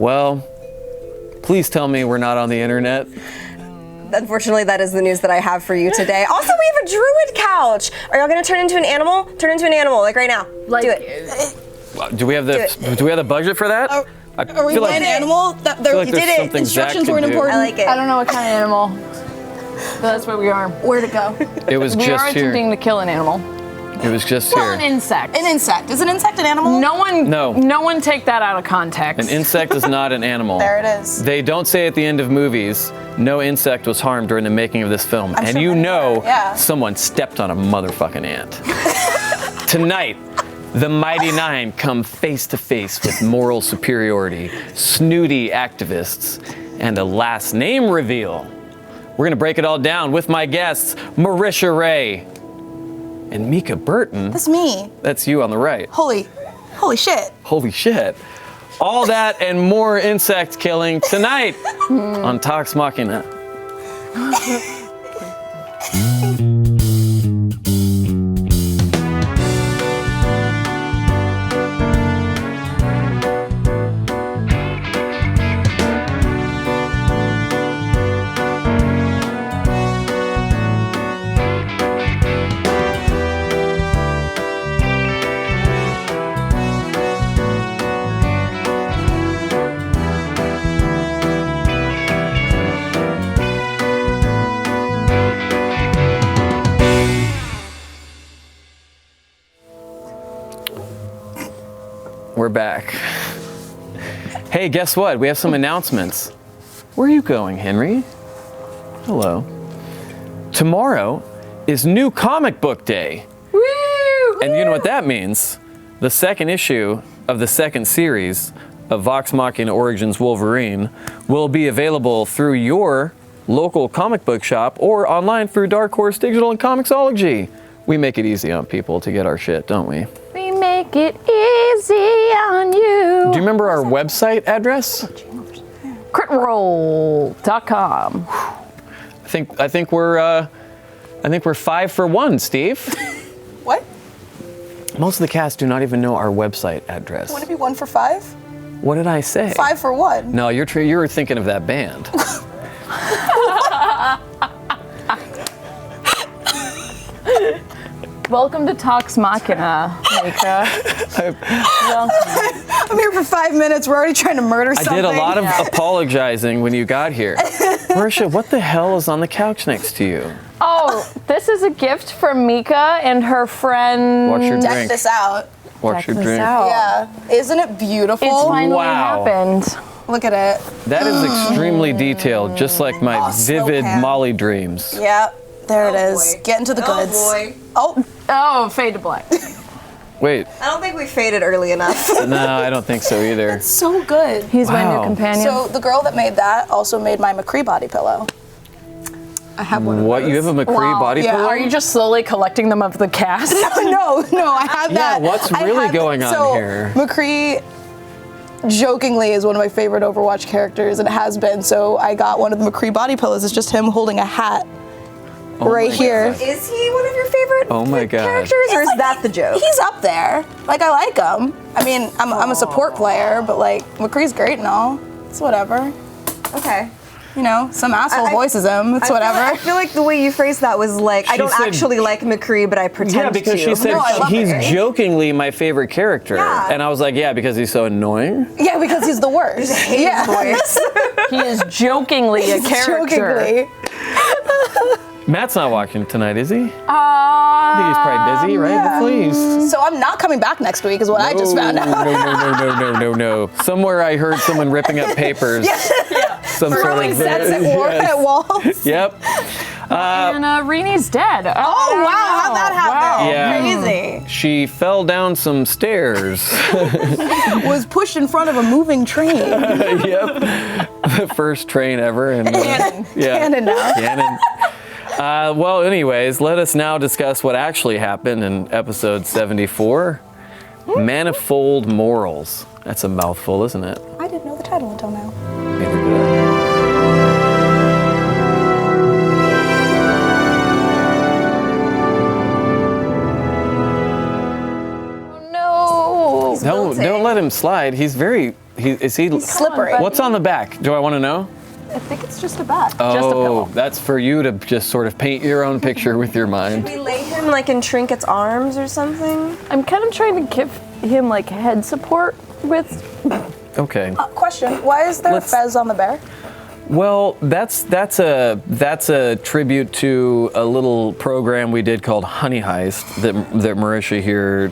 Well, please tell me we're not on the internet. Unfortunately, that is the news that I have for you today. Also, we have a druid couch. Are y'all gonna turn into an animal? Turn into an animal, like right now. Like, do it. Do we have the budget for that? Are we an animal? You did it. Instructions weren't important. I like it. I don't know what kind of animal. But that's where we are. Where'd it go? It was We just are here. attempting to kill an animal. It was just Well, here. an insect. An insect. Is an insect an animal? No one take that out of context. An insect is not an animal. There it is. They don't say at the end of movies, no insect was harmed during the making of this film. I'm and sure you they know were, yeah. someone stepped on a motherfucking ant. Tonight, the Mighty Nine come face to face with moral superiority, snooty activists, and a last name reveal. We're gonna break it all down with my guests, Marisha Ray and Mika Burton. That's me. That's you on the right. Holy shit. Holy shit. All that and more insect killing tonight on Talks Machina. We're back. Hey, guess what? We have some announcements. Where are you going, Henry? Hello. Tomorrow is New Comic Book Day. Woo! And you know what that means? The second issue of the second series of Vox Machina Origins Wolverine will be available through your local comic book shop or online through Dark Horse Digital and Comixology. We make it easy on people to get our shit, don't we? We make it easy on you. Do you remember our website address? Critroll.com. I think we're 5 for 1, Steve. What? Most of the cast do not even know our website address. Would it be 1 for 5? What did I say? 5 for 1. No, you're thinking of that band. Welcome to Talks Machina, Mika. Welcome. I'm here for 5 minutes. We're already trying to murder something. I did a lot of apologizing when you got here. Marisha, what the hell is on the couch next to you? Oh, this is a gift from Mika and her friend. Watch your Deck drink. this out. Watch your Check this drink. out. Yeah. Isn't it beautiful? It's finally Wow. happened. Look at it. That is extremely detailed, just like my Oh, snow vivid pan. Molly dreams. Yeah. There it is. boy. Get into the goods. boy. Oh, Oh, fade to black. Wait, I don't think we faded early enough. no, I don't think so either. so good. He's my Wow. new companion. So the girl that made that also made my McCree body pillow. I have one of What, those. you have a McCree body yeah. pillow? Are you just slowly collecting them of the cast? no, I have that. what's I really have- going on so, here? McCree jokingly is one of my favorite Overwatch characters, and it has been. So I got one of the McCree body pillows. It's just him holding a hat right my here. Is he one of your favorite Oh my God. characters, or is It's like that the joke? He's up there. Like, I like him. I mean, I'm a support player, but like McCree's great and all. It's whatever. Okay. You know, some asshole I- voices him. It's whatever. I feel like the way you phrased that was like, I She don't said- actually like McCree, but I pretend to. Yeah, because she said No, I love he's McCree. jokingly my favorite character. Yeah. And I was like, yeah, because he's so annoying. Yeah, because he's the worst. hate his voice. He is jokingly a character. Jokingly. Matt's not watching tonight, is he? I think he's probably busy, right? yeah. Please. So I'm not coming back next week, is what I just found out. No. Somewhere I heard someone ripping up papers. Some sort Throwing of sets at, Yes. at walls. Yep. And Reni's dead. Oh, wow, how'd that happen? Yeah. Crazy. She fell down some stairs. Was pushed in front of a moving train. Yep. The first train ever. And, Canon. yeah. Canon now. Canon. Well, anyways, let us now discuss what actually happened in episode 74. Manifold Morals. That's a mouthful, isn't it? I didn't know the title until now. Neither did I. No. Don't let him slide. He's very. Is he slippery. What's on the back? Do I want to know? I think it's just a bat. Oh, Just a pillow. that's for you to just sort of paint your own picture with your mind. We lay him like in Trinket's arms or something. I'm kind of trying to give him like head support with. Okay. Question: why is there a fez on the bear? Well, that's a tribute to a little program we did called Honey Heist that Marisha here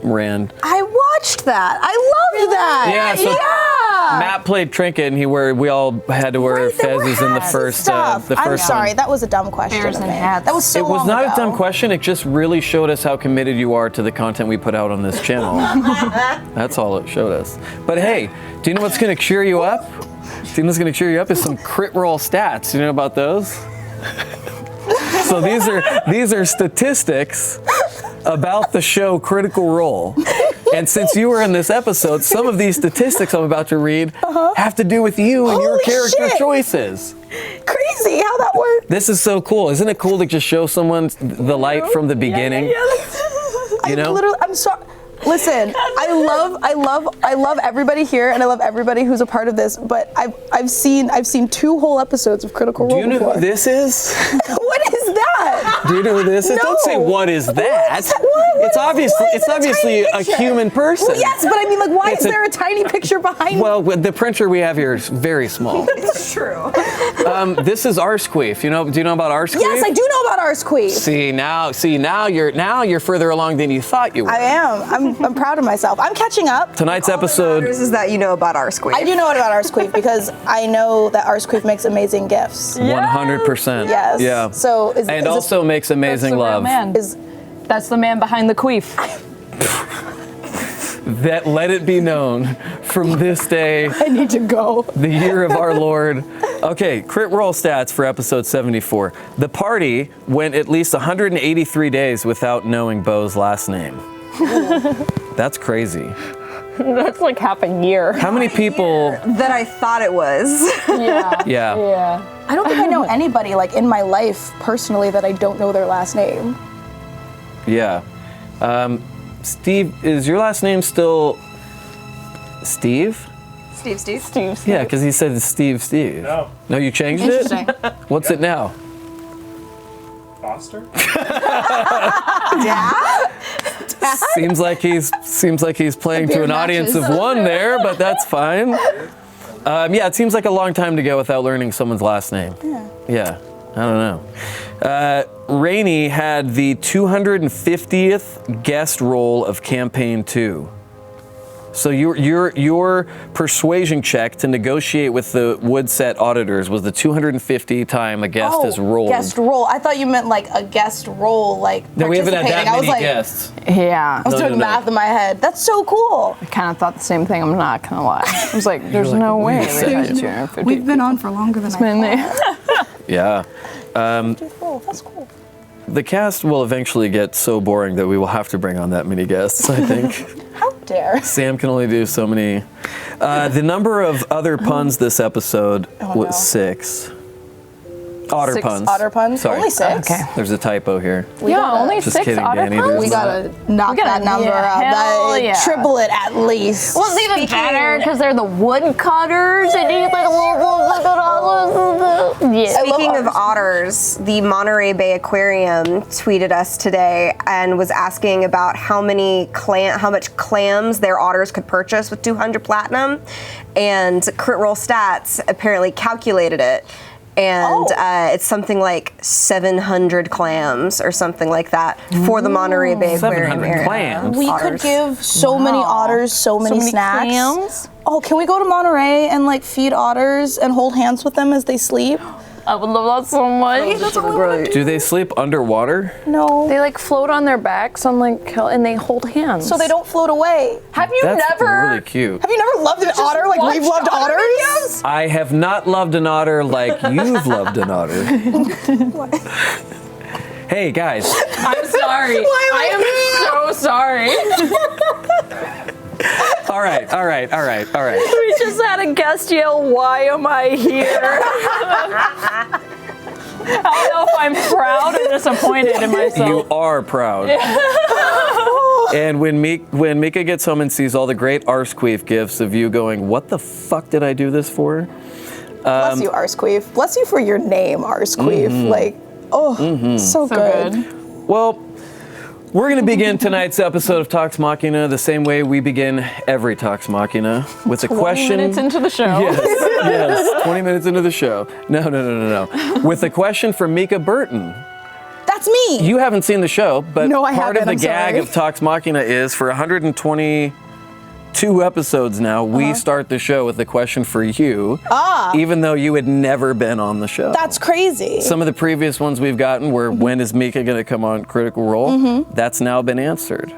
ran. I watched that. I loved that. Yeah, so Matt played Trinket, and we all had to wear fezzes in the first. I'm sorry, that was a dumb question. Bears and of me. hats. That was so It was long not ago. a dumb question. It just really showed us how committed you are to the content we put out on this channel. That's all it showed us. But hey, do you know what's going to cheer you up? Do you know what's going to cheer you up is some crit roll stats. Do you know about those? So these are statistics about the show Critical Role. And since you were in this episode, some of these statistics I'm about to read have to do with you and your Holy character shit. choices. Crazy how that worked. This is so cool. Isn't it cool to just show someone the light from the beginning? You know? I'm sorry. Listen, I love everybody here, and I love everybody who's a part of this. But I've seen 2 whole episodes of Critical Role. Do you know before. who this is? What is that? Do you know who this is? No. Don't say what is that. What It's obviously what is a obviously tiny a picture? human person. Well, yes, but I mean, like, why It's is a- there a tiny picture behind? Well, with the printer we have here is very small. It's true. This is Arsqueef. Do you know about Arsqueef? Yes, I do know about Arsqueef. See now you're further along than you thought you were. I am. I'm proud of myself. I'm catching up. Tonight's All that episode. matters is that you know about our squeak. I do know about Arsqueef because I know that Arsqueef makes amazing gifts. 100%. Yes. Yeah. So And also makes amazing That's the real love. man. That's the man behind the queef. That let it be known from this day, I need to go. the year of our Lord. Okay, crit roll stats for episode 74. The party went at least 183 days without knowing Bo's last name. That's crazy. That's like half a year. How many people? that I thought it was. Yeah. Yeah. I don't think I know anybody like in my life personally that I don't know their last name. Yeah. Steve, is your last name still Steve? Steve. Yeah, because he said Steve. No. No, you changed it? Interesting. What's it now? Foster? Seems like he's playing to an audience of one there, but that's fine. Yeah, it seems like a long time to go without learning someone's last name. Yeah, I don't know. Rainey had the 250th guest role of Campaign 2. So your persuasion check to negotiate with the Woodset auditors was the 250 time a guest has rolled. Guest role. I thought you meant like a guest role, like No, we haven't had that participating. I was many like, guests. Yeah. I was doing math in my head. That's so cool. I kind of thought the same thing. I'm not gonna lie. I was like, there's no way. wait a they had second. 250. We've been on for longer than I thought. Yeah. Oh, that's cool. The cast will eventually get so boring that we will have to bring on that many guests, I think. How dare. Sam can only do so many. The number of other puns this episode was no. 6. Otter 6 puns. Otter puns? Sorry. Only 6? Okay. There's a typo here. Yeah, only Just 6 kidding, otter Danny, puns? there's We gotta knock gotta- that number yeah, up. hell yeah. Triple it at least. Well, it's even better because they're the woodcutters and he's like, yeah. Speaking of otters, the Monterey Bay Aquarium tweeted us today and was asking about how much clams their otters could purchase with 200 platinum, and Crit Roll Stats apparently calculated it. And it's something like 700 clams or something like that for the Monterey Bay Aquarium 700 area. clams? We could give so many otters so many snacks. clams? Oh, can we go to Monterey and like feed otters and hold hands with them as they sleep? I would love that so much. Do they sleep underwater? No. They like float on their backs on like and they hold hands. So they don't float away. Have you That's never? really cute. Have you never loved an otter like we've loved otter otters? I have not loved an otter like you've loved an otter. Hey guys, I'm sorry. I am so sorry. all right. We just had a guest yell, "Why am I here?" I don't know if I'm proud or disappointed in myself. You are proud. And when Mika gets home and sees all the great Arsqueef gifts of you going, what the fuck did I do this for? Bless you, Arsqueef. Bless you for your name, Arsqueef. Like, so good. Well, we're going to begin tonight's episode of Talks Machina the same way we begin every Talks Machina, with a question. 20 minutes into the show. Yes, 20 minutes into the show. No. With a question from Mika Burton. That's me. You haven't seen the show, but No, I part of haven't, the I'm gag sorry. of Talks Machina is for 122 episodes now, we start the show with a question for you, even though you had never been on the show. That's crazy. Some of the previous ones we've gotten were, when is Mika going to come on Critical Role? That's now been answered.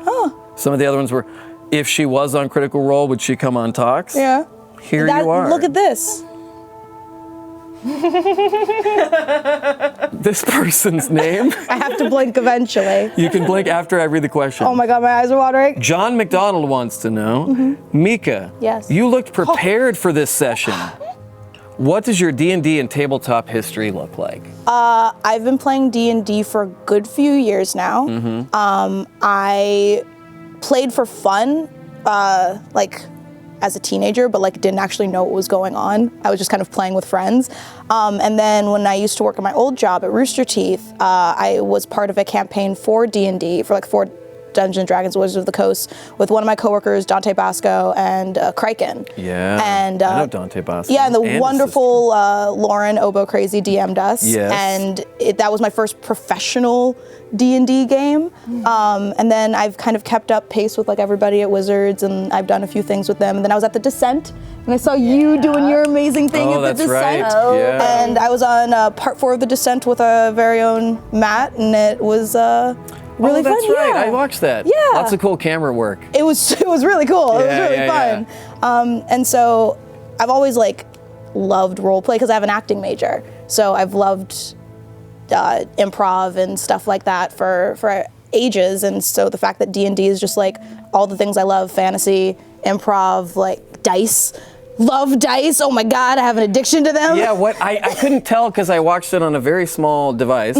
Some of the other ones were, if she was on Critical Role, would she come on Talks? Yeah. Here you are. Look at this. This person's name. I have to blink eventually. You can blink after I read the question. Oh my God, my eyes are watering. John McDonald wants to know, Mika, Yes. you looked prepared for this session. What does your D&D and tabletop history look like? I've been playing D&D for a good few years now. I played for fun, as a teenager, but didn't actually know what was going on. I was just kind of playing with friends. And then when I used to work at my old job at Rooster Teeth, I was part of a campaign for D&D, for Dungeons & Dragons Wizards of the Coast, with one of my coworkers, Dante Basco, and Kraken. Yeah, and I know Dante Basco. Yeah, and the his wonderful Lauren Obo Crazy DM'd us. Yes. And that was my first professional D&D game. And then I've kind of kept up pace with everybody at Wizards, and I've done a few things with them. And then I was at the Descent, and I saw you doing your amazing thing at the that's Descent. right. Yeah. And I was on part 4 of the Descent with our very own Matt, and it was really fun. That's right. Yeah. I watched that. Yeah. Lots of cool camera work. It was really cool. It was really fun. And so I've always loved role play because I have an acting major. So I've loved improv and stuff like that for ages. And so the fact that D&D is just all the things I love, fantasy, improv, dice. Love dice. Oh my God, I have an addiction to them. Yeah, what I couldn't tell because I watched it on a very small device.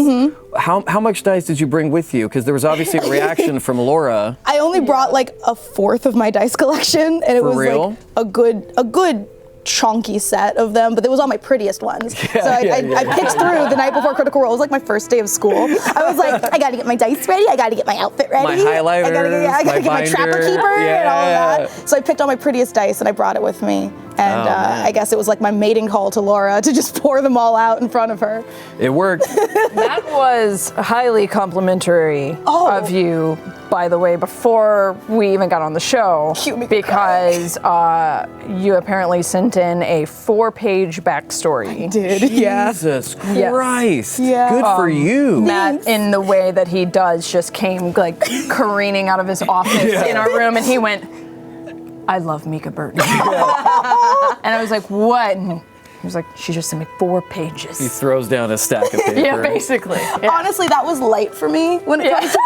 How much dice did you bring with you? Because there was obviously a reaction from Laura. I only brought a fourth of my dice collection, and it For was real? a good chunky set of them, but it was all my prettiest ones. I pitched through the night before Critical Role. It was my first day of school. I was I gotta get my dice ready, I gotta get my outfit ready. My highlighters, I gotta get my trapper binder. keeper and all of Yeah. that. So I picked all my prettiest dice and I brought it with me. And I guess it was my mating call to Laura to just pour them all out in front of her. It worked. That was highly complimentary of you, by the way, before we even got on the show. Cute me because you apparently sent in a 4-page backstory. Did, yeah. Jesus Christ. Yeah. Good for you. Matt, in the way that he does, just came careening out of his office in our room, and he went, I love Mika Burton. And I was like, what? And he was like, she just sent me 4 pages. He throws down a stack of paper. Yeah, basically. Yeah. Honestly, that was light for me when it comes to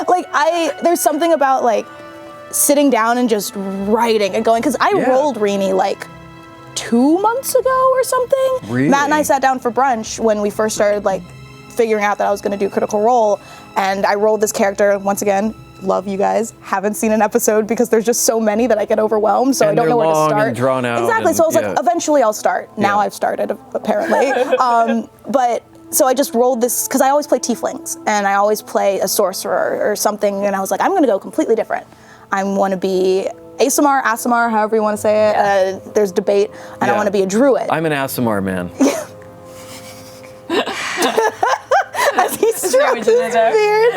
backstory. There's something about sitting down and just writing and going, because I rolled Rini 2 months ago or something. Really? Matt and I sat down for brunch when we first started figuring out that I was going to do Critical Role, and I rolled this character once again. Love you guys. Haven't seen an episode because there's just so many that I get overwhelmed, so And I don't they're know where to long start. and drawn out Exactly. and- So I was yeah. eventually I'll start. Now Yeah. I've started apparently. But so I just rolled this because I always play tieflings and I always play a sorcerer or something, and I was I'm going to go completely different. I want to be Asimar, Asimar, however you want to say it. There's debate, and I want to be a druid. I'm an Asimar man. As he strokes his beard.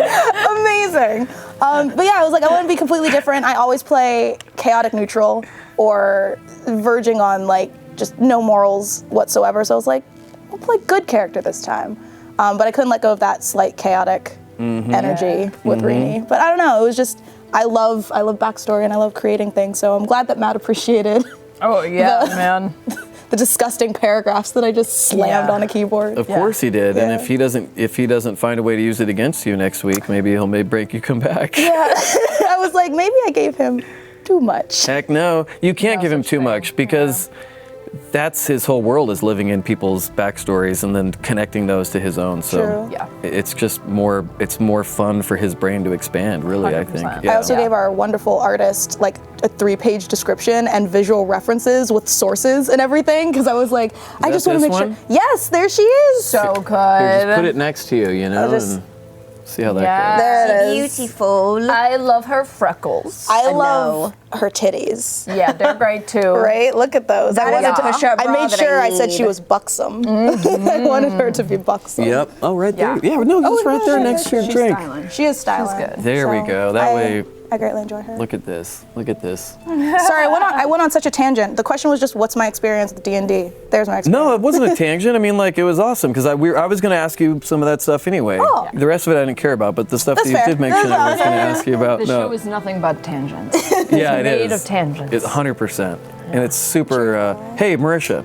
Amazing. But yeah, I was I want to be completely different. I always play chaotic neutral or verging on just no morals whatsoever. So I was I'll play good character this time. But I couldn't let go of that slight chaotic energy with Rini. But I don't know, it was just, I love backstory and I love creating things. So I'm glad that Matt appreciated Oh, yeah, man. the disgusting paragraphs that I just slammed on a keyboard. Of course he did. And Yeah. if he doesn't find a way to use it against you next week, maybe he'll make you come back. Yeah. I was maybe I gave him too much. Heck no. You can't give him too much because that's his whole world, is living in people's backstories and then connecting those to his own. So True. Yeah. it's just more fun for his brain to expand, really, I think. 100%. Yeah. I also gave our wonderful artist like a 3-page description and visual references with sources and everything, because I was like, I that just want to this make one? sure. Yes, there she is. So Here, good. just put it next to you, you know, just- and see how that Yeah. goes. There it is. Beautiful. I love her freckles. I love her titties. Yeah, they're great too. Right? Look at those. That is a push-up I bra made that sure I I said she need. was buxom. I wanted her to be buxom. Yep. Oh, right there. Yeah. Yeah, no, it's yeah, right there she next is. to your She's drink. styling. She is styling. good. There we go. That way, I greatly enjoy her. look at this. Look at this. Sorry, I went on such a tangent. The question was just, what's my experience with D&D? There's my experience. No, it wasn't a tangent. I mean, like, it was awesome because I was going to ask you some of that stuff anyway. Oh. The rest of it I didn't care about, but the stuff That's that you fair. did mention, I was going to ask you about. The No. show is nothing but tangents. Yeah, it made is. of tangents. It's 100%. And it's super. Hey, Marisha.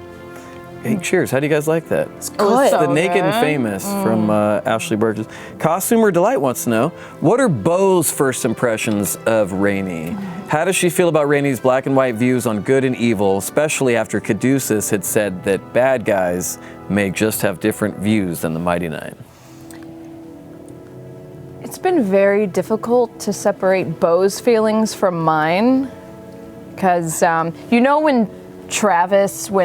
Hey, cheers. How do you guys like that? Good. So The Naked and good. Famous from Ashley Burgess. Costumer Delight wants to know, what are Beau's first impressions of Rainey? How does she feel about Rainey's black and white views on good and evil, especially after Caduceus had said that bad guys may just have different views than the Mighty Nine? It's been very difficult to separate Beau's feelings from mine, because you know when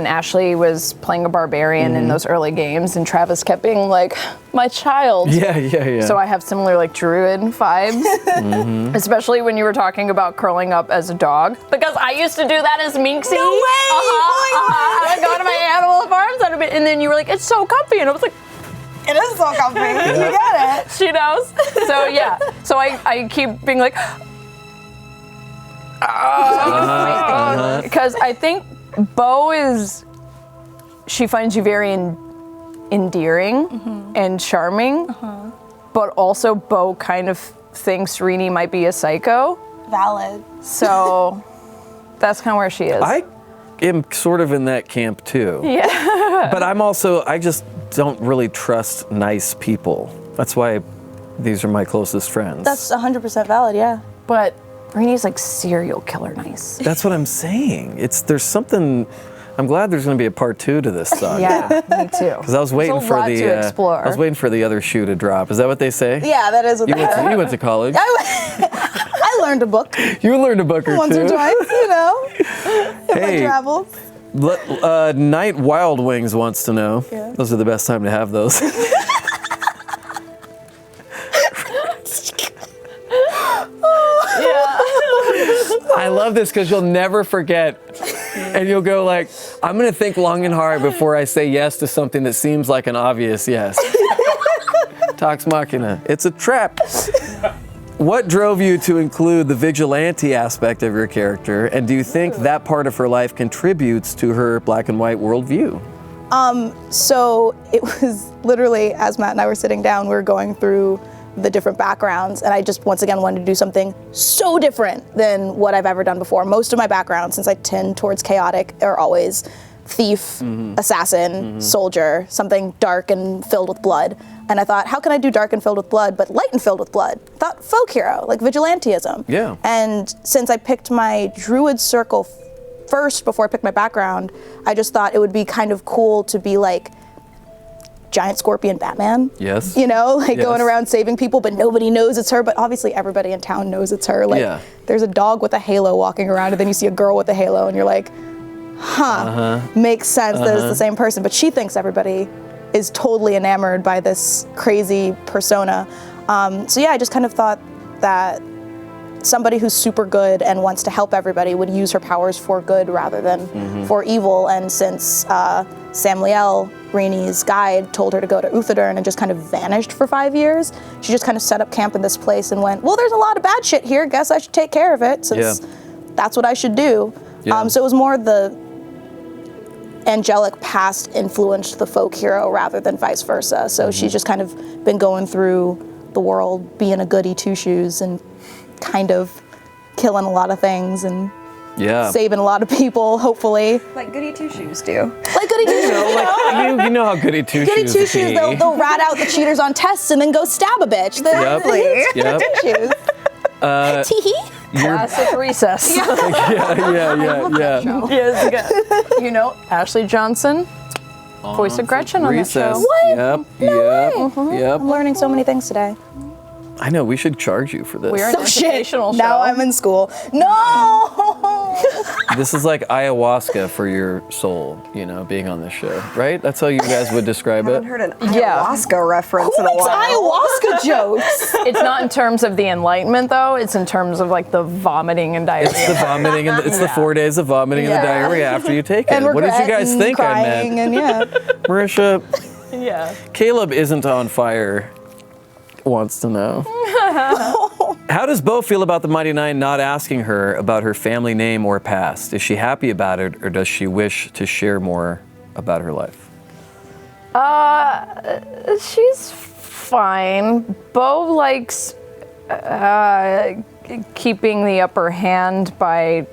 Ashley was playing a barbarian in those early games, and Travis kept being like, my child. Yeah. So I have similar like druid vibes, especially when you were talking about curling up as a dog, because I used to do that as Minxie. No way! I would go to my animal farms and then you were like, it's so comfy, and I was like, It is so comfy. You get it. she knows. So yeah. So I keep being like, because I think Beau she finds you very endearing and charming, but also Beau kind of thinks Rini might be a psycho. Valid. So that's kind of where she is. I am sort of in that camp too. Yeah. But I just don't really trust nice people. That's why these are my closest friends. That's 100% valid, yeah. But Rini's like serial killer nice. That's what I'm saying. There's something. I'm glad there's going to be a part 2 to this saga. Yeah, me too. Because I was waiting There's a for lot to explore. I was waiting for the other shoe to drop. Is that what they say? Yeah, that is what You they went to college. I learned a book You learned a book or once two. or twice, you know, in my Hey. travels. Night Wild Wings wants to know. Yeah. Those are the best time to have those. I love this because you'll never forget, and you'll go like, I'm gonna think long and hard before I say yes to something that seems like an obvious yes. Talks Machina. It's a trap. What drove you to include the vigilante aspect of your character, and do you think that part of her life contributes to her black and white worldview? So it was literally, as Matt and I were sitting down, we were going through the different backgrounds, and I just once again wanted to do something so different than what I've ever done before. Most of my backgrounds, since I tend towards chaotic, are always thief, assassin, soldier, something dark and filled with blood. And I thought, how can I do dark and filled with blood, but light and filled with blood? I thought folk hero, like vigilantism. Yeah. And since I picked my druid circle first before I picked my background, I just thought it would be kind of cool to be like giant scorpion Batman. Yes. You know, like Yes. going around saving people, but nobody knows it's her. But obviously everybody in town knows it's her. Like Yeah. there's a dog with a halo walking around, and then you see a girl with a halo, and you're like, makes sense that it's the same person. But she thinks everybody is totally enamored by this crazy persona. So yeah, I just kind of thought that somebody who's super good and wants to help everybody would use her powers for good rather than for evil. And since Samliel, Rini's guide, told her to go to Uthadern and just kind of vanished for 5 years, she just kind of set up camp in this place and went, well, there's a lot of bad shit here. Guess I should take care of it since that's what I should do. Yeah. So it was more the angelic past influenced the folk hero rather than vice versa. So she's just kind of been going through the world being a goody two-shoes and kind of killing a lot of things and Yeah. saving a lot of people, hopefully. Like goody two-shoes do. Like goody two-shoes, you know? You know how goody two Goody shoes two-shoes, be. they'll rat out the cheaters on tests and then go stab a bitch. Yep. Yep. Two-shoes. Tee-hee. Classic Recess. Yeah. Yes, you know, Ashley Johnson, voice of Gretchen on that Recess. show. Yep. Yep. I'm learning so many things today. I know. We should charge you for this. We're an Oh shit! educational show. Now I'm in school. No. This is like ayahuasca for your soul, you know, being on this show, right? That's how you guys would describe I it. haven't heard an Yeah. ayahuasca reference Who in a makes while. ayahuasca jokes? It's not in terms of the enlightenment, though. It's in terms of like the vomiting and diarrhea. It's the vomiting and it's the 4 days of vomiting and the Yeah. diarrhea after you take it. And What did you guys regret and think I crying meant? and yeah. Marisha, Yeah. Caleb isn't on fire. Wants to know. How does Bo feel about the Mighty Nine not asking her about her family name or past? Is she happy about it, or does she wish to share more about her life? She's fine. Bo likes keeping the upper hand by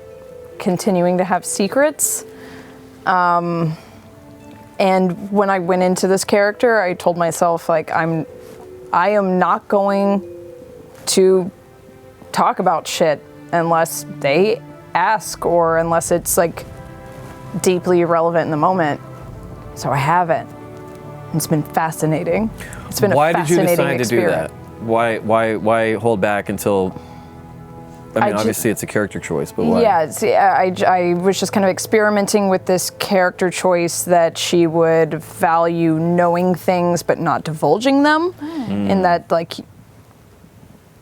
continuing to have secrets. And when I went into this character, I told myself, like, I am not going to talk about shit unless they ask or unless it's like deeply irrelevant in the moment. So I haven't. It's been fascinating. It's been Why a did you fascinating decide to do experience. that? Why hold back until? I mean, ju- obviously it's a character choice, but why? Yeah, I was just kind of experimenting with this character choice that she would value knowing things but not divulging them. And that, like,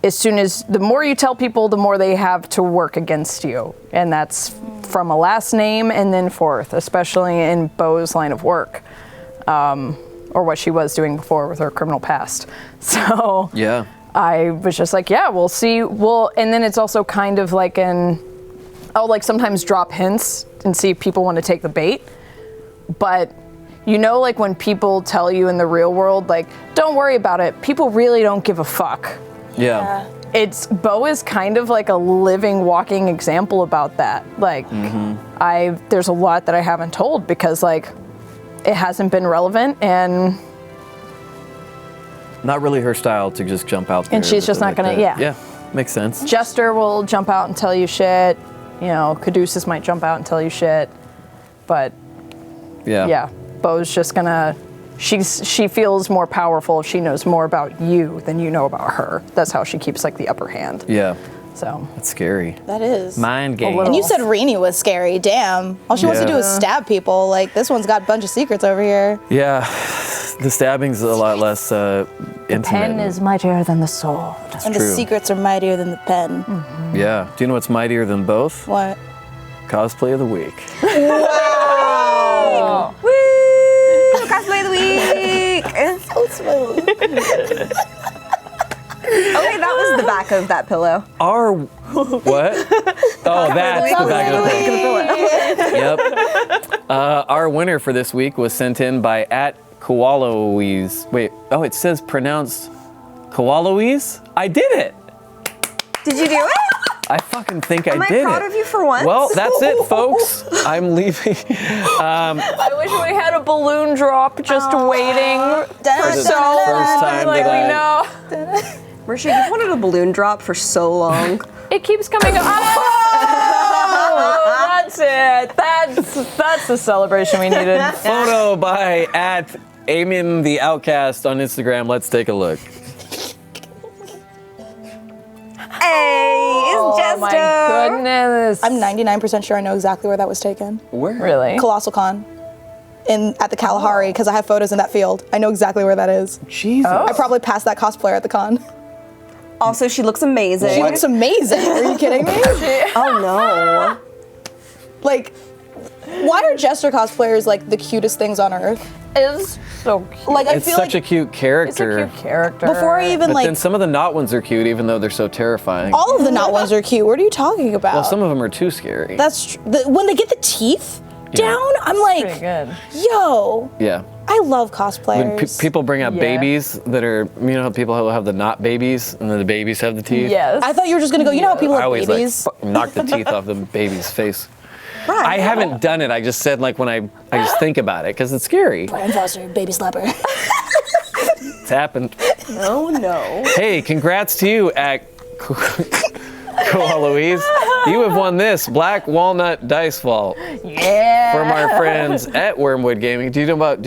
as soon as, the more you tell people, the more they have to work against you. And that's from a last name and then forth, especially in Bo's line of work. Or what she was doing before with her criminal past. So Yeah. I was just like, yeah, we'll see. And then it's also kind of like I'll like sometimes drop hints and see if people want to take the bait. But you know, like when people tell you in the real world, like, don't worry about it. People really don't give a fuck. Yeah. Bo is kind of like a living, walking example about that. Like, there's a lot that I haven't told because like it hasn't been relevant and Not really her style to just jump out there. And she's with just it not like gonna- that. yeah. Yeah, makes sense. Jester will jump out and tell you shit. You know, Caduceus might jump out and tell you shit. But yeah, Bo's just gonna. She feels more powerful if she knows more about you than you know about her. That's how she keeps like the upper hand. Yeah, So that's scary. That is. Mind game. little. And you said Rini was scary. Damn. All she wants to Yeah. do is stab people. Like, this one's got a bunch of secrets over here. Yeah, the stabbing's a lot less intimate. pen is mightier than the sword. And true. the secrets are mightier than the pen. Yeah. Do you know what's mightier than both? What? Cosplay of the week. Woo! Cosplay of the week. So smooth. Okay, that was the back of that pillow. Our what? Oh, that's the back of the pillow. Yep. Our winner for this week was sent in by @Koaloise. Wait. Oh, it says pronounced Koaloise. I did it. Did you do it? I fucking think Am I I did proud it. of you for once? Well, that's it, folks. I'm leaving. I wish we had a balloon drop just waiting for First so time like that we I- know. Marisha, you've wanted a balloon drop for so long. It keeps coming up. Oh, that's it. That's the celebration we needed. Photo by @Amin the Outcast on Instagram. Let's take a look. Hey, it's Oh Jester. my goodness. I'm 99% sure I know exactly where that was taken. Where? Really? Colossal Con. At the Kalahari, because I have photos in that field. I know exactly where that is. Jesus. I probably passed that cosplayer at the con. Also, she looks amazing. She looks amazing. Are you kidding me? Oh no. Like, why are Jester cosplayers like the cutest things on earth? It's so cute. Like, I It's feel such like a cute It's a character. cute character. before I even But like then some of the not ones are cute, even though they're so terrifying. all of the not ones are cute. What are you talking about? Well, some of them are too scary. That's when they get the teeth down. I'm pretty like, good. yo, Yeah. I love When cosplayers. people bring out Yeah. babies that are, you know, how people have the not babies, and then the babies have the teeth. Yes. I thought you were just gonna go. You know how people I have always babies. like knock the teeth off the baby's face. Right. I haven't done it. I just said like when I just think about it because it's scary. Brian Foster, baby slapper. It's happened. Oh no. Hey, congrats to you Cool, Louise. You have won this Black Walnut Dice Vault Yeah. from our friends at Wormwood Gaming. Do you know about?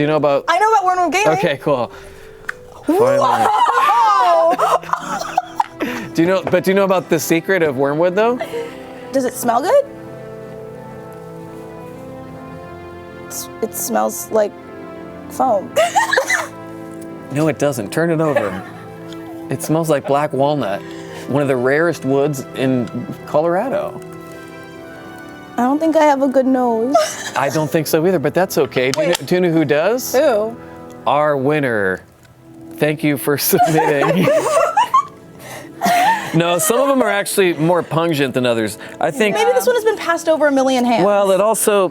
I know about Wormwood Gaming. Okay, cool. Finally. Do you know about the secret of Wormwood though? Does it smell good? It smells like foam. No, it doesn't. Turn it over. It smells like black walnut, one of the rarest woods in Colorado. I don't think I have a good nose. I don't think so either, but that's okay. Do you know who does? Ew. Our winner. Thank you for submitting. No, some of them are actually more pungent than others. I think. Maybe this one has been passed over a million hands. Well, it also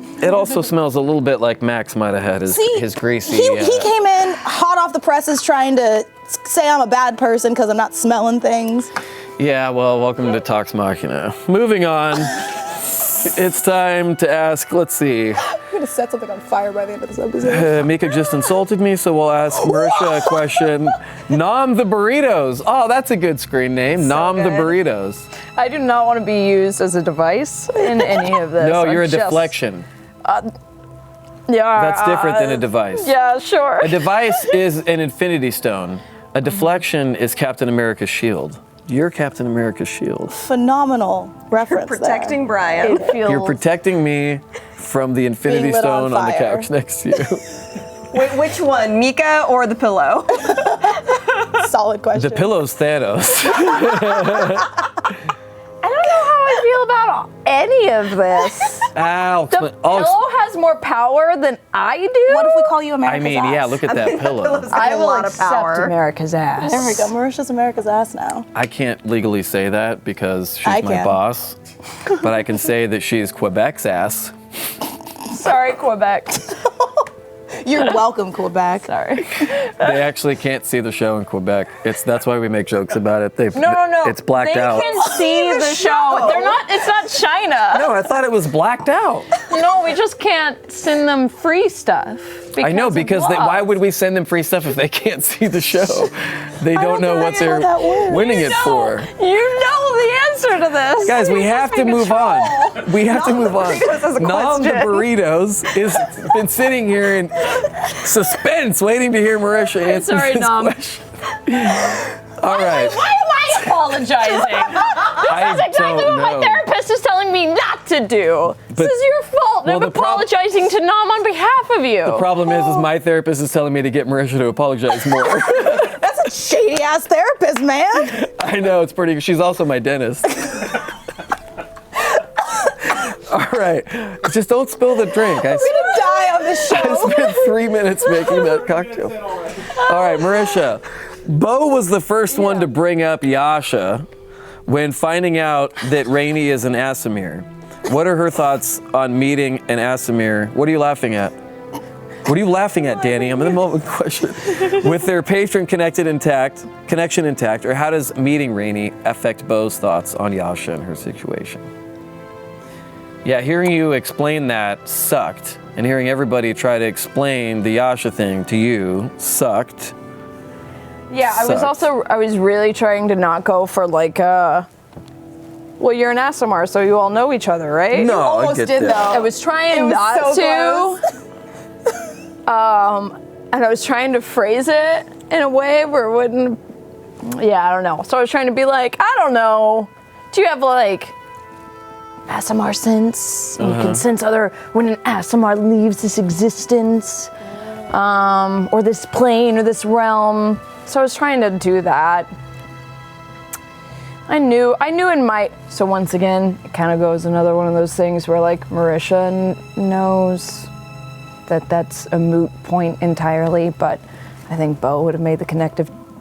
smells a little bit like Max might have had his greasy. He came in hot off the presses trying to say I'm a bad person because I'm not smelling things. Yeah, well, welcome to Talks Machina. Moving on. It's time to ask, let's see. I'm gonna set something on fire by the end of this episode. Mika just insulted me, so we'll ask Marisha a question. Nom the Burritos. Oh, that's a good screen name. Nom the good. Burritos. I do not want to be used as a device in any of this. No, you're a I'm just- deflection. Yeah. That's different than a device. Yeah, sure. A device is an infinity stone. A deflection is Captain America's shield. You're Captain America's shield. Phenomenal reference Protecting Brian. It feels. You're protecting me from the infinity Being lit on stone on the fire. couch next to you. Wait, which one, Mika or the pillow? there. Solid question. The pillow's Thanos. I don't know how I feel about any of this. Ow. The pillow has more power than I do. What if we call you I America's mean, ass? yeah, look at that pillow. I a will lot of accept power. America's ass. There we go. Marisha's America's ass now. I can't legally say that because she's I my can. boss, but I can say that she's Quebec's ass. Sorry, Quebec. You're welcome, Quebec. Sorry. They actually can't see the show in Quebec. That's why we make jokes about it. No. It's blacked they out. They can see the show. They're not. It's not China. No, I thought it was blacked out. No, we just can't send them free stuff. I know, of because laws. why would we send them free stuff if they can't see the show? They don't don't know know what how they're that works. winning it for. You know the answer to this. Guys, we have to move on. We have to move on. Burritos has a Nom the question. Burritos is been sitting here in suspense, waiting to hear Marisha answer Sorry, this Nom. question. All right. Why am I apologizing? That's exactly what my therapist is telling me not to do. This is your fault. Well, I'm the apologizing to Nom on behalf of you. The problem is my therapist is telling me to get Marisha to apologize more. That's a shady ass therapist, man. I know, it's pretty. She's also my dentist. All right, just don't spill the drink. We're gonna die on this I show. spent 3 minutes making that cocktail. All right, Marisha. Bo was the first one to bring up Yasha when finding out that Rainey is an Asimir. What are her thoughts on meeting an Asimir? What are you laughing at? What are you laughing at, Danny? I'm in the moment question. With their connection intact, or how does meeting Rainey affect Bo's thoughts on Yasha and her situation? Yeah, hearing you explain that sucked, and hearing everybody try to explain the Yasha thing to you sucked. Yeah, Sucked. I was really trying to not go for like, well, you're an Asimar, so you all know each other, right? No, almost I get did, that. though. I was trying It was not so to. And I was trying to phrase it in a way where it wouldn't. Yeah, I don't know. So I was trying to be like, I don't know. Do you have like Asimar sense? And you can sense when an Asimar leaves this existence, or this plane or this realm. So I was trying to do that. I knew in my, so once again, it kind of goes another one of those things where like Marisha knows that that's a moot point entirely, but I think Bo would have made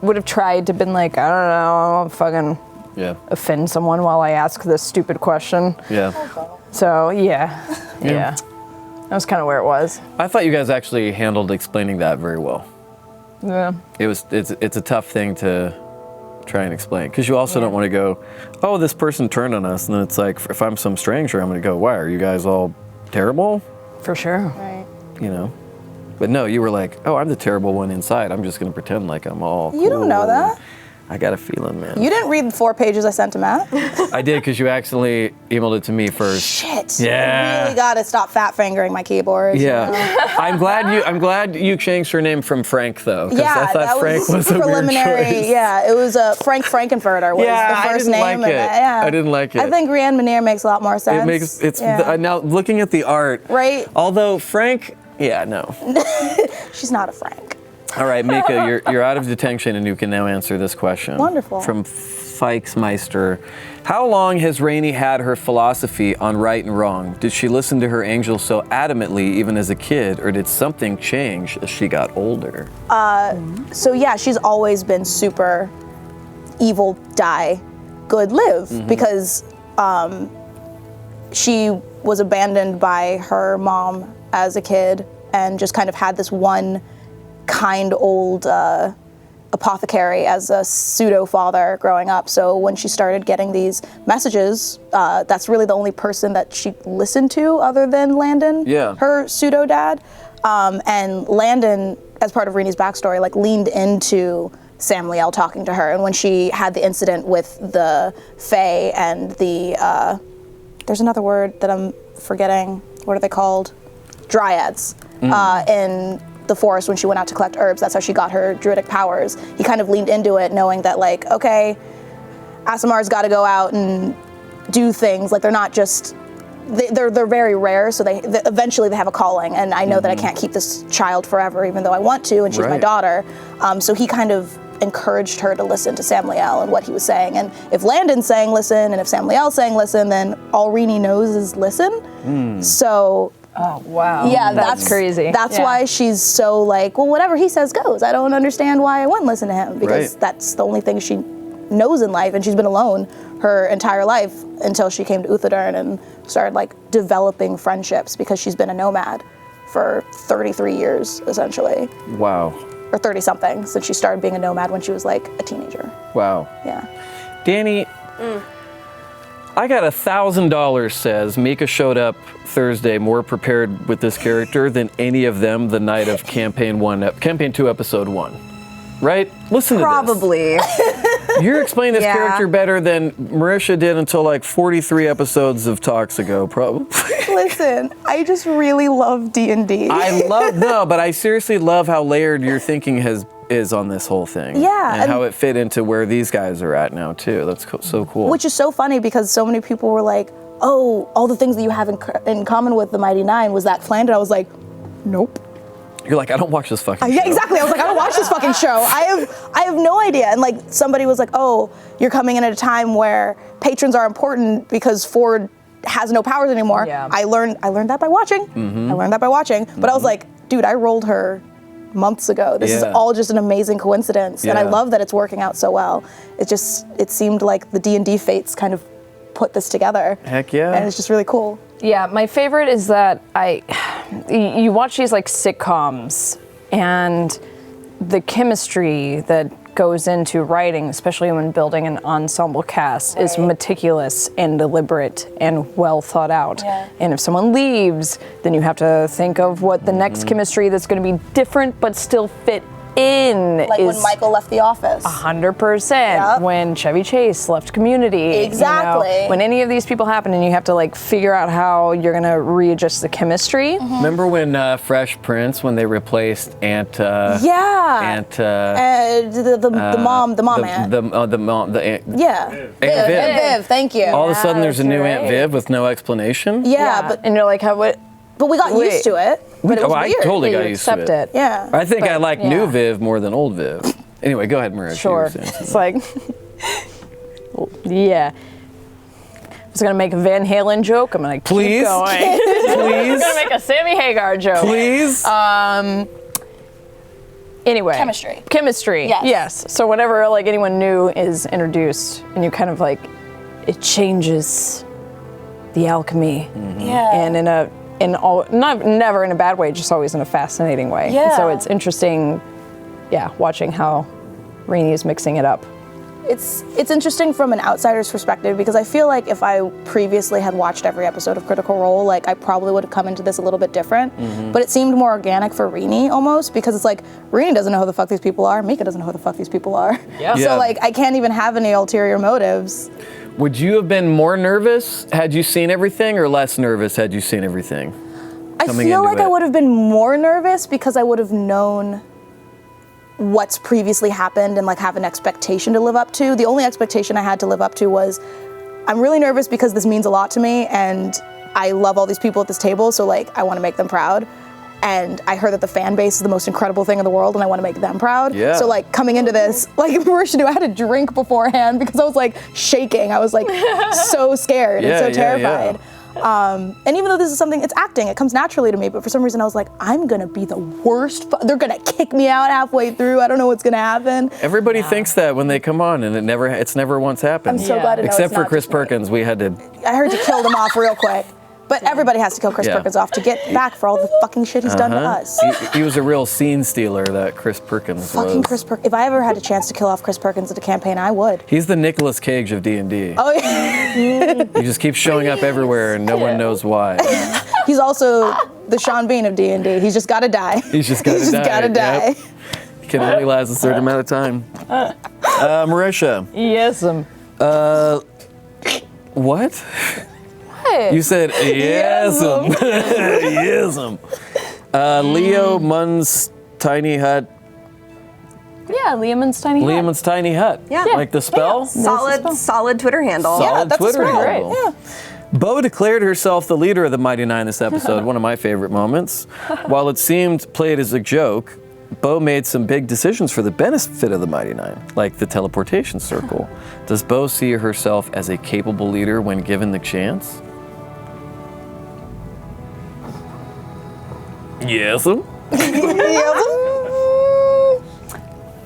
would have tried to been like, I don't know, I won't fucking Yeah. offend someone while I ask this stupid question. Yeah. So yeah. That was kind of where it was. I thought you guys actually handled explaining that very well. Yeah. It's a tough thing to try and explain, because you also don't want to go, oh, this person turned on us, and then it's like, if I'm some stranger, I'm going to go, why, are you guys all terrible? For sure. Right. You know? But no, you were like, oh, I'm the terrible one inside. I'm just going to pretend like I'm all You don't know cool." that. I got a feeling, man. You didn't read the 4 pages I sent to Matt. I did because you accidentally emailed it to me first. Shit. Yeah. You really gotta stop fat fingering my keyboard. Yeah. I'm glad you changed her name from Frank though. Because Yeah, I thought that Frank was a preliminary. weird choice. Yeah, it was Frank Frankenfurter was Yeah, the I first didn't name. like it. Yeah. I didn't like it. I think Rhiannon Meniere makes a lot more sense. Now looking at the art. Right. Although Frank, yeah, no. She's not a Frank. All right, Mika, you're out of detention and you can now answer this question. Wonderful. From Fikesmeister. How long has Rainey had her philosophy on right and wrong? Did she listen to her angel so adamantly even as a kid, or did something change as she got older? So yeah, she's always been super evil die, good live, because she was abandoned by her mom as a kid and just kind of had this one kind old apothecary as a pseudo father growing up. So when she started getting these messages, that's really the only person that she listened to other than Landon, her pseudo dad. And Landon, as part of Reenie's backstory, like leaned into Sam Liel talking to her. And when she had the incident with the Fae and the, there's another word that I'm forgetting. What are they called? Dryads. In the forest when she went out to collect herbs. That's how she got her druidic powers. He kind of leaned into it knowing that like, okay, Asimar's got to go out and do things. Like they're not just, they're very rare, so they eventually they have a calling, and I know that I can't keep this child forever even though I want to, and she's my daughter. So he kind of encouraged her to listen to Sam Liel and what he was saying. And if Landon's saying listen, and if Sam Liel's saying listen, then all Reenie knows is listen. So Oh, wow. yeah, that's crazy. That's why she's so like, well, whatever he says goes. I don't understand why I wouldn't listen to him, because that's the only thing she knows in life, and she's been alone her entire life until she came to Uthadern and started like developing friendships, because she's been a nomad for 33 years essentially. Wow. Or 30 something, since she started being a nomad when she was like a teenager. Wow. Yeah. Danny, I got $1,000 says Mika showed up Thursday more prepared with this character than any of them the night of campaign 2 episode 1. Right? Listen to Probably. this. You're explaining this Yeah. character better than Marisha did until like 43 episodes of Talks ago, probably. Listen, I just really love D&D. but I seriously love how layered your thinking is on this whole thing. Yeah, And and- how it fit into where these guys are at now too. That's so cool. Which is so funny, because so many people were like, oh, all the things that you have in common with the Mighty Nine, was that planned? And I was like, nope. You're like, I don't watch this fucking show. Yeah, exactly. I was like, I don't watch this fucking show. I have no idea. And like somebody was like, oh, you're coming in at a time where patrons are important because Ford has no powers anymore. Yeah. I learned that by watching. I learned that by watching. But I was like, dude, I rolled her months ago. This is all just an amazing coincidence. And I love that it's working out so well. It seemed like the D&D fates kind of put this together. Heck yeah. And it's just really cool. Yeah, my favorite is that you watch these like sitcoms, and the chemistry that goes into writing, especially when building an ensemble cast, is meticulous and deliberate and well thought out. Yeah. And if someone leaves, then you have to think of what the next chemistry that's going to be different but still fit in. Like is when Michael left The Office. 100%. Yep. When Chevy Chase left Community. Exactly. You know, when any of these people happen, and you have to like figure out how you're gonna readjust the chemistry. Remember when Fresh Prince, when they replaced Aunt the mom aunt. the Aunt Yeah. Viv. Viv, thank you. All of a sudden there's a that's new Aunt right. Viv with no explanation. Yeah, but and you're like, what? we got used to it. But it was I weird. totally You got used to accept it. Yeah. I think I like new yeah. Viv more than old Viv. Anyway, go ahead, Marisha. you Sure. were saying something. It's like, yeah. I was gonna make a Van Halen joke. I'm gonna Please? keep going. I'm Please, gonna make a Sammy Hagar joke. please. Anyway. Chemistry. Yes. So whenever like anyone new is introduced, and you kind of like, it changes the alchemy, Yeah. and never in a bad way, just always in a fascinating way. Yeah. And so it's interesting, watching how Rainey is mixing it up. it's interesting from an outsider's perspective because I feel like if I previously had watched every episode of Critical Role, like I probably would have come into this a little bit different. But it seemed more organic for Rini almost because it's like Rini doesn't know who the fuck these people are, Mika doesn't know who the fuck these people are. Yeah. So like I can't even have any ulterior motives. Would you have been more nervous had you seen everything, or less nervous had you seen everything? I feel like I would have been more nervous because I would have known what's previously happened and like have an expectation to live up to. The only expectation I had to live up to was I'm really nervous because this means a lot to me and I love all these people at this table, so like I want to make them proud. And I heard that the fan base is the most incredible thing in the world and I want to make them proud. Yeah. So like coming into this, like Marisha knew I had a drink beforehand because I was like shaking. I was like so scared and so terrified. And even though this is something, it's acting, it comes naturally to me, but for some reason I was like, I'm gonna be the worst, they're gonna kick me out halfway through, I don't know what's gonna happen. Everybody thinks that when they come on, and it's never once happened. I'm so glad to know Except it's for not Chris just me. Perkins, we had to. I heard to kill them off real quick. But everybody has to kill Chris Perkins off to get back for all the fucking shit he's done to us. He was a real scene stealer, that Chris Perkins Fucking was. Chris Perkins. If I ever had a chance to kill off Chris Perkins at a campaign, I would. He's the Nicolas Cage of D&D. Oh yeah. He just keeps showing up everywhere and no one knows why. He's also the Sean Bean of D&D. He's just gotta die. He's just gotta die. Yep. He can only last a certain amount of time. Marisha. Yes. What? You said yes'm. Yes'm. Leo Munn's Tiny Hut. Yeah, Liamon's Tiny Hut. Liamon's Tiny Hut. Yeah. Like the spell? Solid Twitter handle. Solid that's Twitter a spell. handle. Yeah. Bo declared herself the leader of the Mighty Nine this episode, one of my favorite moments. While it seemed played as a joke, Bo made some big decisions for the benefit of the Mighty Nine, like the teleportation circle. Does Bo see herself as a capable leader when given the chance? Yes'm.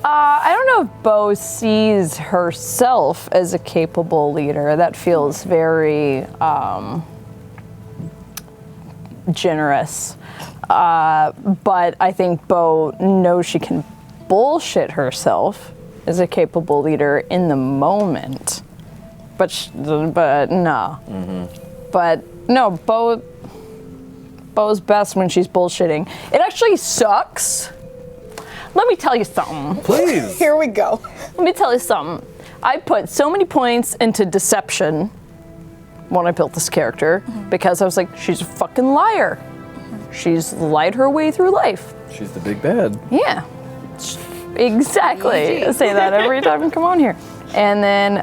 I don't know if Bo sees herself as a capable leader. That feels very generous. But I think Bo knows she can bullshit herself as a capable leader in the moment. But no. Mm-hmm. But no, Bo's best when she's bullshitting. It actually sucks. Let me tell you something. Please. Here we go. Let me tell you something. I put so many points into deception when I built this character because I was like, she's a fucking liar. She's lied her way through life. She's the big bad. Yeah. Exactly. I say that every time I come on here. And then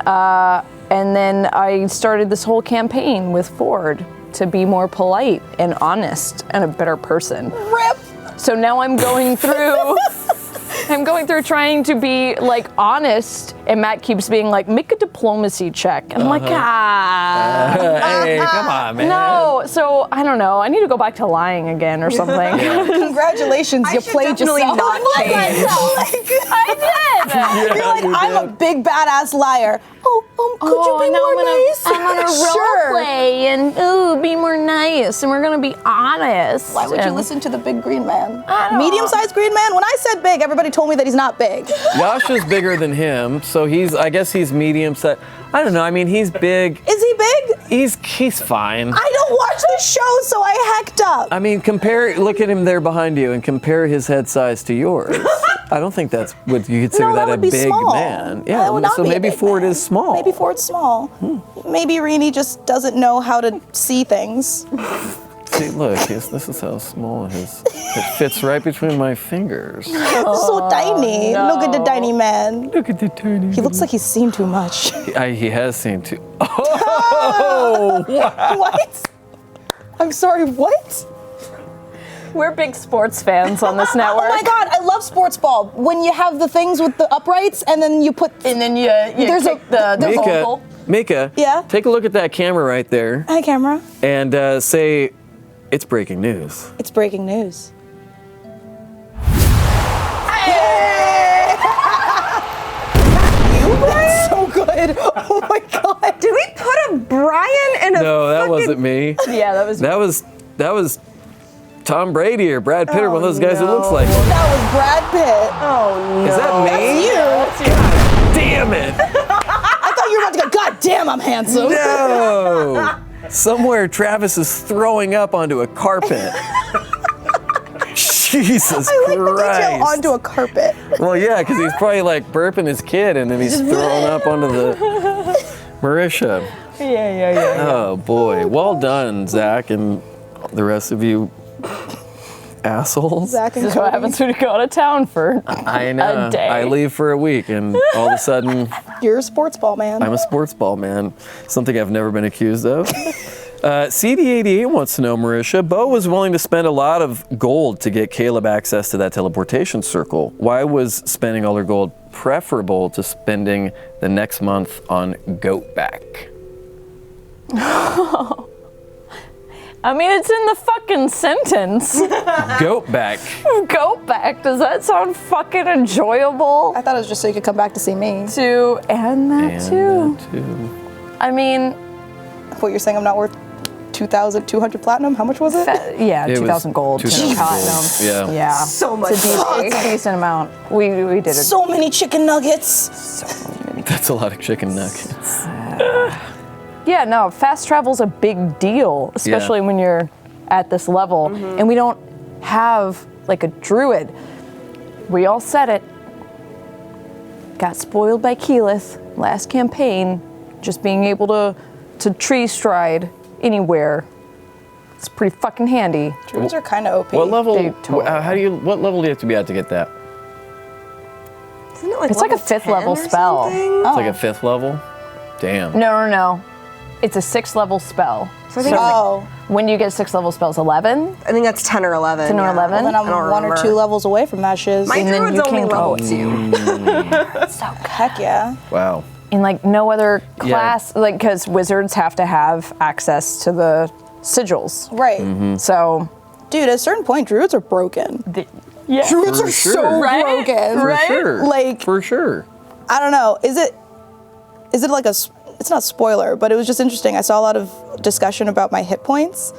I started this whole campaign with Ford to be more polite and honest and a better person. Rip. So now I'm going through trying to be like honest, and Matt keeps being like, make a diplomacy check. And I'm like, Hey, come on, man. no. So I don't know. I need to go back to lying again or something. Congratulations, you should played definitely yourself. not change. I did. You're like, I'm a big badass liar. Could you be more nice? I'm gonna Sure. role play and be more nice, and we're gonna be honest. Why would you listen to the big green man? Medium-sized green man? When I said big, everybody told me that he's not big. Yasha's bigger than him, so I guess he's medium size. I don't know. I mean, he's big. Is he big? He's fine. I don't watch the show, so I hecked up. I mean, look at him there behind you and compare his head size to yours. I don't think that's what you consider No, that a would be big small. man. That Yeah, would not so be a maybe big Ford man. is small. Maybe Ford's small. Maybe Rini just doesn't know how to see things. See, look, this is how small it is. It fits right between my fingers. So tiny. no. Look at the tiny man. Look at the tiny. He looks like he's seen too much. He has seen too. Oh! What? I'm sorry, what? We're big sports fans on this network. Oh my god, I love sports ball. When you have the things with the uprights and then you put... And then you There's kick a- the Mika, vocal. Mika. Yeah? Take a look at that camera right there Hi, camera. and say, "It's breaking news." It's breaking news. That's so good. Oh my god. Did we put a Brian in a No, that fucking- wasn't me. Yeah, that was. That was Tom Brady or Brad Pitt or one of those guys who looks like him. That was Brad Pitt. Oh no. Is that me? You. Damn it! God damn, I'm handsome. No! Somewhere Travis is throwing up onto a carpet. Jesus I like the Christ. detail onto a carpet. Well, yeah, because he's probably like burping his kid and then he's throwing up onto the Marisha. Yeah. Oh boy. Well done, Zach and the rest of you assholes. Zach and This is what Cody. happens when you go out of town for I know. a day. I leave for a week and all of a sudden You're a sports ball man. I'm a sports ball man. Something I've never been accused of. CD88 wants to know, Marisha, Bo was willing to spend a lot of gold to get Caleb access to that teleportation circle. Why was spending all her gold preferable to spending the next month on Goatback? I mean, it's in the fucking sentence. Goatback. Go back. Does that sound fucking enjoyable? I thought it was just so you could come back to see me. And that too. that too. I mean, What, you're saying I'm not worth 2,200 platinum? How much was it? yeah, It was 2,000 gold. 2,000 Platinum. gold. Yeah. Yeah. So much It's money. a decent amount. We did it. So many chicken nuggets. That's a lot of chicken nuggets. Yeah, no, fast travel's a big deal, especially when you're at this level. And we don't have like a druid. We all said it. Got spoiled by Keyleth last campaign, just being able to tree stride anywhere. It's pretty fucking handy. Druids are kind of OP. What level? They totally What level do you have to be at to get that? Isn't it like It's like a level 5th 10 level or spell. something? It's like a 5th level. Damn. No. It's a 6th level spell. So I think, Oh, When you get 6th level spells, 11? I think that's 10 or 11. 10 or 11? well, then I'm I don't 1 or remember. 2 levels away from that shiz. My And then druid's you only can level go. 2. Heck yeah. Wow. In like no other Yeah. class, like because wizards have to have access to the sigils. Right. So, Dude, at a certain point, druids are broken. yeah. Druids For are sure. so Right? broken. For Right? sure. Like- for sure. I don't know. Is it like it's not spoiler, but it was just interesting. I saw a lot of discussion about my hit points.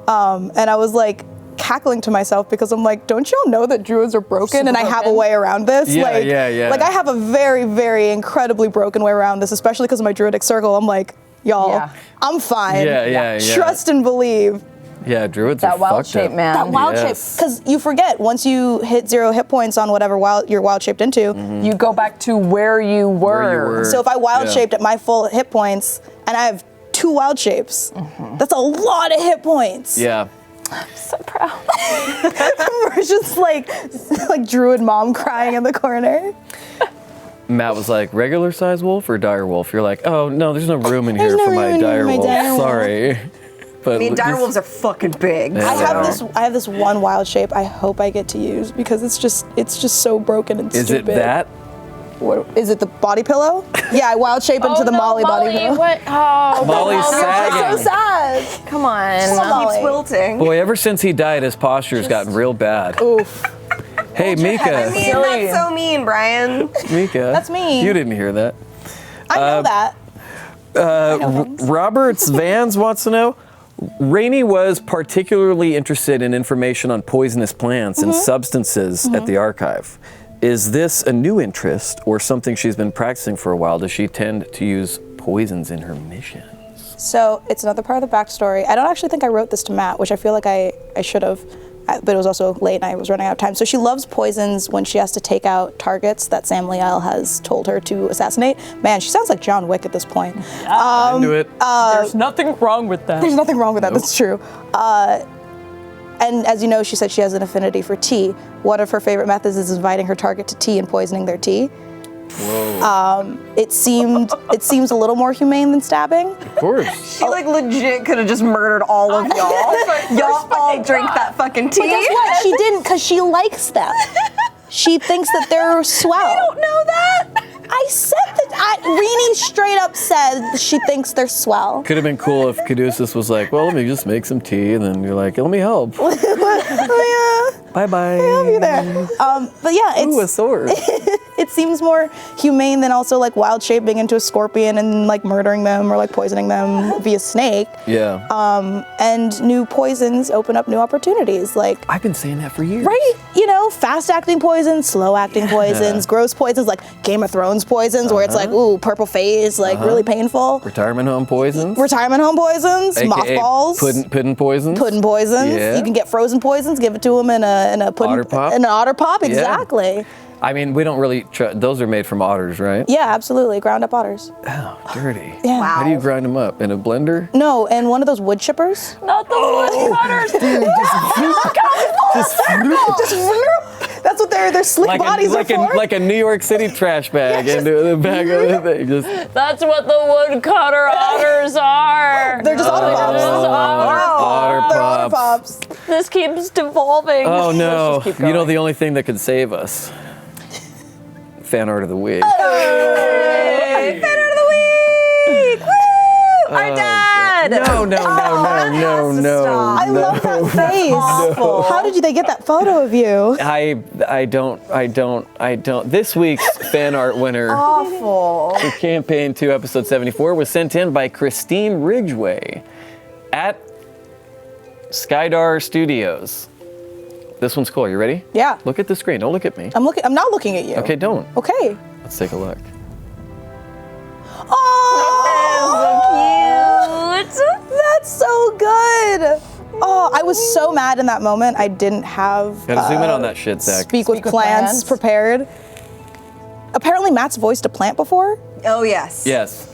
And I was like cackling to myself because I'm like, don't y'all know that druids are broken and I have a broken. way around this? Yeah, like, yeah. Like I have a very, very incredibly broken way around this, especially because of my druidic circle. I'm like, y'all, Yeah. I'm fine. Yeah. Trust and believe. Yeah, druids are That wild fucked shape, up. man. That wild Yes. shape, because you forget once you hit 0 hit points on whatever you're wild shaped into. You go back to where you were. Where you were. So if I wild Yeah. shaped at my full hit points and I have 2 wild shapes, that's a lot of hit points. Yeah. So proud. We're just like druid mom crying in the corner. Matt was like, regular size wolf or dire wolf? You're like, oh no, there's no room in There's here no for my room in dire my wolf. dire wolf. Sorry. But I mean, dire this- wolves are fucking big. Yeah. I have this one wild shape I hope I get to use because it's just so broken and Is stupid. it that? What, is it the body pillow? Yeah, I wild shape into the Molly body pillow. What? Oh, Molly's I'm sagging. so sad. come on. Molly. Keeps wilting. Boy, ever since he died, his posture's gotten real bad. Oof. Hey, I Mika. mean, Silly. that's so mean, Brian. Mika. That's me. You didn't hear that. I know that. Roberts Vans wants to know, Rainey was particularly interested in information on poisonous plants and substances at the archive. Is this a new interest or something she's been practicing for a while? Does she tend to use poisons in her missions? So it's another part of the backstory. I don't actually think I wrote this to Matt, which I feel like I should have, but it was also late and I was running out of time. So she loves poisons when she has to take out targets that Sam Liel has told her to assassinate. Man, she sounds like John Wick at this point. Into it. There's nothing wrong with that. There's nothing wrong with that, that's true. And as you know, she said she has an affinity for tea. One of her favorite methods is inviting her target to tea and poisoning their tea. Whoa. It seems a little more humane than stabbing. Of course. She like legit could have just murdered all of y'all. Y'all all drink that fucking tea. But guess what? She didn't because she likes them. She thinks that they're swell. I don't know that. I said that. Rini straight up said she thinks they're swell. Could have been cool if Caduceus was like, well, let me just make some tea, and then you're like, let me help. Oh, Bye-bye. yeah, I'll be there. But yeah, Ooh, a it's sword. it seems more humane than also like wild shaping into a scorpion and like murdering them or like poisoning them via snake. Yeah. And new poisons open up new opportunities. Like, I've been saying that for years. right? You know, fast acting poisons, slow acting poisons, gross poisons like Game of Thrones poisons where it's like, ooh, purple face, like really painful. Retirement home poisons. Retirement home poisons, AKA mothballs. Pudding poisons. Pudding poisons. Yeah. You can get frozen poisons, give it to them in a pudding, Otter pop? in an otter pop, exactly. I mean, we don't really. Those are made from otters, right? Yeah, absolutely. Ground up otters. Oh, dirty. Yeah. How do you grind them up? In a blender? No, and one of those wood chippers. Not the wood cutters. That's what their sleek bodies are for. like a New York City trash bag into the back of the thing. Just That's what the woodcutter otters are. They're just otter pops. otter They're otter pops. pops. This keeps devolving. Oh no! Let's just keep You know going. the only thing that could save us. Fan art of the week. Hey, fan art of the week! Woo! Our dad! No. I love that face. awful. How did they get that photo of you? I don't. This week's fan art winner Awful. for campaign 2, episode 74 was sent in by Christine Ridgway at Skydar Studios. This one's cool. You ready? Yeah. Look at the screen. Don't look at me. I'm not looking at you. Okay, don't. Okay. Let's take a look. Oh, Cute. that's so good. Oh, I was so mad in that moment. I didn't have Gotta zoom in on that shit, Zach. speak with Speak with plants plants. prepared. Apparently, Matt's voiced a plant before. Oh, yes. Yes.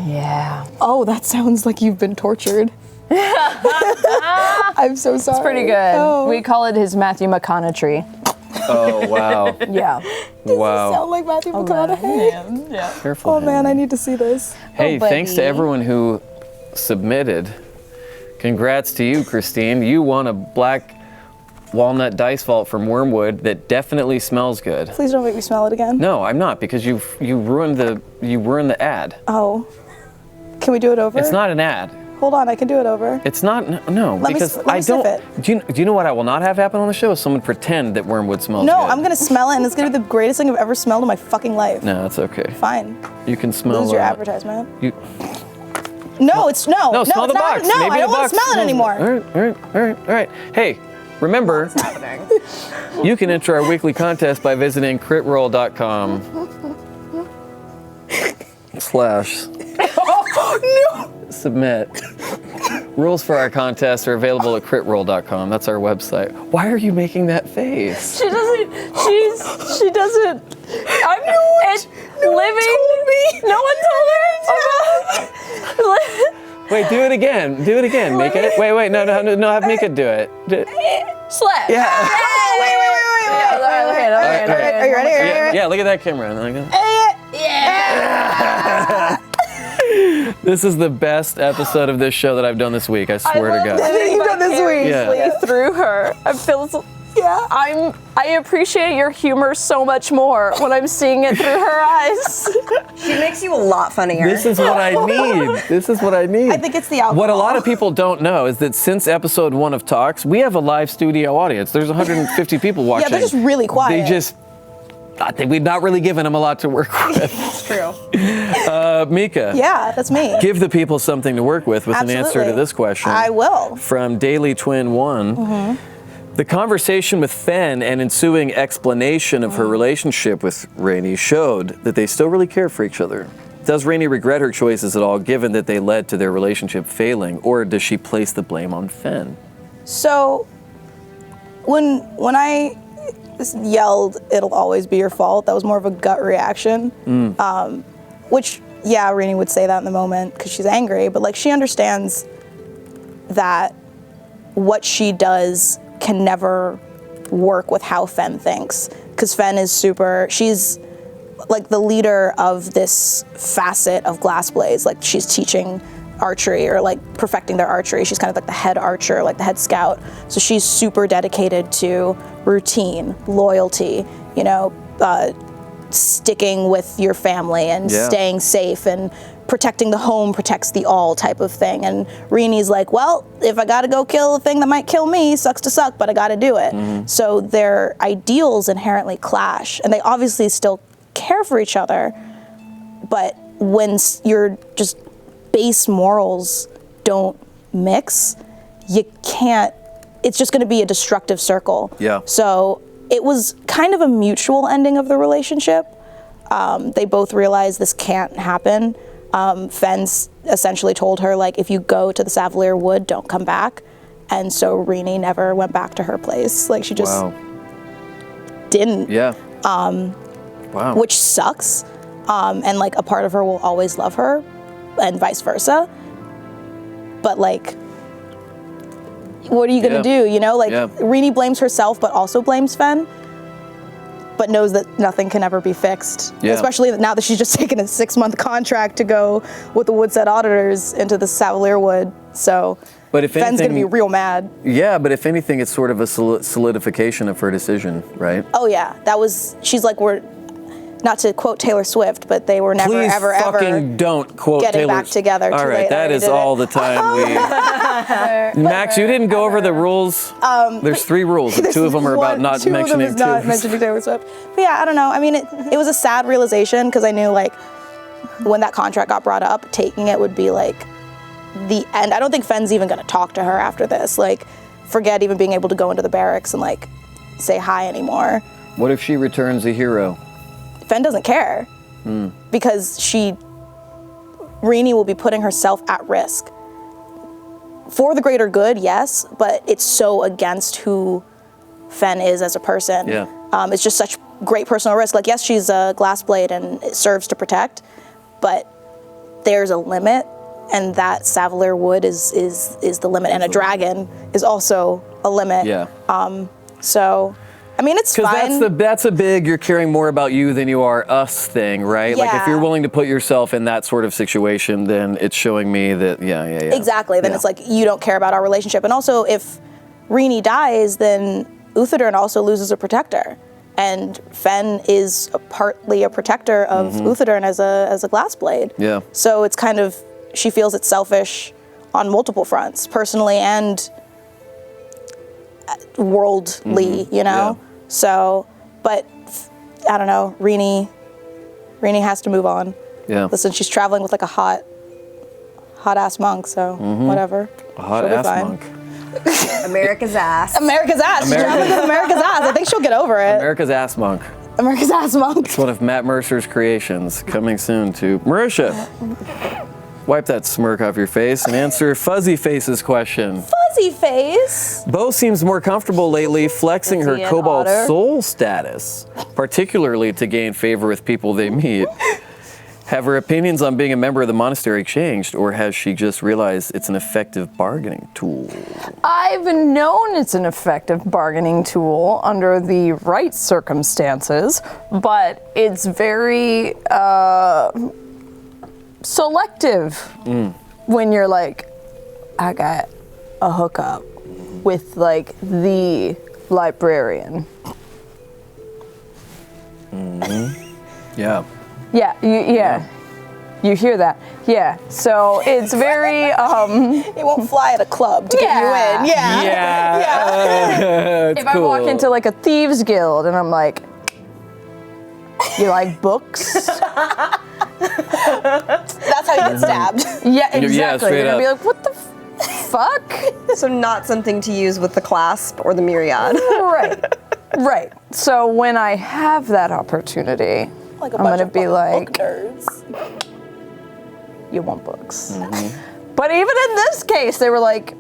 Yeah. Oh, that sounds like you've been tortured. I'm so sorry. It's pretty good. Oh. We call it his Matthew McConaughey. Oh wow. Yeah. Wow. Sound like Matthew McConaughey. Yeah. Careful. Oh man, Henry. I need to see this. Hey, thanks to buddy. everyone who submitted. Congrats to you, Christine. You won a black walnut dice vault from Wormwood that definitely smells good. Please don't make me smell it again. No, I'm not, because you ruined the ad. Oh. Can we do it over? It's not an ad. Hold on, I can do it over. It's not. No, Let me because let me I sniff don't. it. Do you know what I will not have happen on the show? Is someone pretend that Wormwood smells No, good. I'm gonna smell it, and it's gonna be the greatest thing I've ever smelled in my fucking life. No, that's okay. Fine. You can smell. Lose your advertisement. You, No, it's no. no, smell it's the not. box. No, Maybe I don't the want box to smell it smells anymore. good. All right. Hey, remember, you can enter our weekly contest by visiting critroll.com/ submit. Rules for our contest are available at critroll.com. That's our website. Why are you making that face? She doesn't. She doesn't. I knew it. Living. No one told her. Wait, do it again. Do it again. Make it. Wait. No. Have Mika do it. Slap. Yeah. Wait. Are you ready? Yeah. Look at that camera. This is the best episode of this show that I've done this week. I swear to God. You've done this week. Yeah. Through her, I feel. Yeah. I appreciate your humor so much more when I'm seeing it through her eyes. She makes you a lot funnier. This is what I need. This is what I need. I think it's the alcohol. What a lot of people don't know is that since episode 1 of Talks, we have a live studio audience. There's 150 people watching. Yeah, they're just really quiet. We've not really given them a lot to work with. It's true. Mika. Yeah, that's me. Give the people something to work with an answer to Absolutely. this question. I will. From Daily Twin 1. Mm-hmm. The conversation with Fen and ensuing explanation of her relationship with Rainey showed that they still really care for each other. Does Rainey regret her choices at all, given that they led to their relationship failing, or does she place the blame on Fen? So, when I yelled, "It'll always be your fault," that was more of a gut reaction. Which, yeah, Rainey would say that in the moment because she's angry, but like she understands that what she does can never work with how Fen thinks. Because Fen is she's like the leader of this facet of Glass Blaze. Like she's teaching archery or like perfecting their archery. She's kind of like the head archer, like the head scout. So she's super dedicated to routine, loyalty, sticking with your family and staying safe and protecting the home protects the all type of thing. And Rini's like, well, if I gotta go kill a thing that might kill me, sucks to suck, but I gotta do it. So their ideals inherently clash, and they obviously still care for each other, but when your just base morals don't mix, you can't, it's just gonna be a destructive circle. Yeah. So it was kind of a mutual ending of the relationship. They both realized this can't happen. Fenn essentially told her, like, if you go to the Savalier Wood, don't come back. And so Rini never went back to her place. Like, she just didn't. Yeah. Wow. Which sucks. And, like, a part of her will always love her, and vice versa. But, like, what are you gonna do, you know? Like, Rini blames herself, but also blames Fenn, but knows that nothing can ever be fixed. Especially now that she's just taken a 6-month contract to go with the Woodset Auditors into the Savalier Wood. So but if Fenn's anything, gonna be real mad. Yeah, but if anything, it's sort of a solidification of her decision, right? Oh yeah, she's like, we're, not to quote Taylor Swift, but they were never, Please ever, fucking don't quote getting Taylor. back together. All right, that is all the time we. Max, you didn't go over the rules. There's 3 rules. 2 of them are about not mentioning Taylor Swift. But yeah, I don't know. I mean, it was a sad realization because I knew, like, when that contract got brought up, taking it would be like the end. I don't think Fenn's even gonna talk to her after this. Like, forget even being able to go into the barracks and, like, say hi anymore. What if she returns a hero? Fenn doesn't care because Rini will be putting herself at risk. For the greater good, yes, but it's so against who Fenn is as a person. Yeah. It's just such great personal risk. Like, yes, she's a glass blade and it serves to protect, but there's a limit, and that Savalier Wood is the limit, and a dragon is also a limit. Yeah. So, I mean, it's fine. Because that's a big, you're caring more about you than you are us thing, right? Like, if you're willing to put yourself in that sort of situation, then it's showing me that, Exactly, then it's like, you don't care about our relationship. And also, if Rini dies, then Uthadern also loses a protector. And Fenn is partly a protector of Uthadern as a glass blade. Yeah. So it's kind of, she feels it's selfish on multiple fronts, personally and worldly, you know? Yeah. So, but I don't know, Rini has to move on. Yeah. Listen, she's traveling with like a hot ass monk, so whatever. A hot She'll be ass fine. monk. America's ass. America's ass. She's traveling with America's ass. I think she'll get over it. America's ass monk. America's ass monk. It's one of Matt Mercer's creations, coming soon to Marisha. Wipe that smirk off your face and answer Fuzzy Face's question. Fuzzy Face. Bo seems more comfortable lately flexing her Is he an Cobalt otter? Soul status, particularly to gain favor with people they meet. Have her opinions on being a member of the monastery changed, or has she just realized it's an effective bargaining tool? I've known it's an effective bargaining tool under the right circumstances, but it's very selective when you're like, I got a hookup with like the librarian. Yeah. Yeah. You hear that? Yeah. So it's very It won't fly at a club to get you in. Yeah. if I walk into like a thieves guild and I'm like, you like books? That's how you get stabbed. Yeah, exactly. straight You're gonna be up. like, what the fuck? So not something to use with the clasp or the myriad. Right. So when I have that opportunity, Like a I'm bunch gonna of be like, book nerds. you want books. But even in this case, they were like,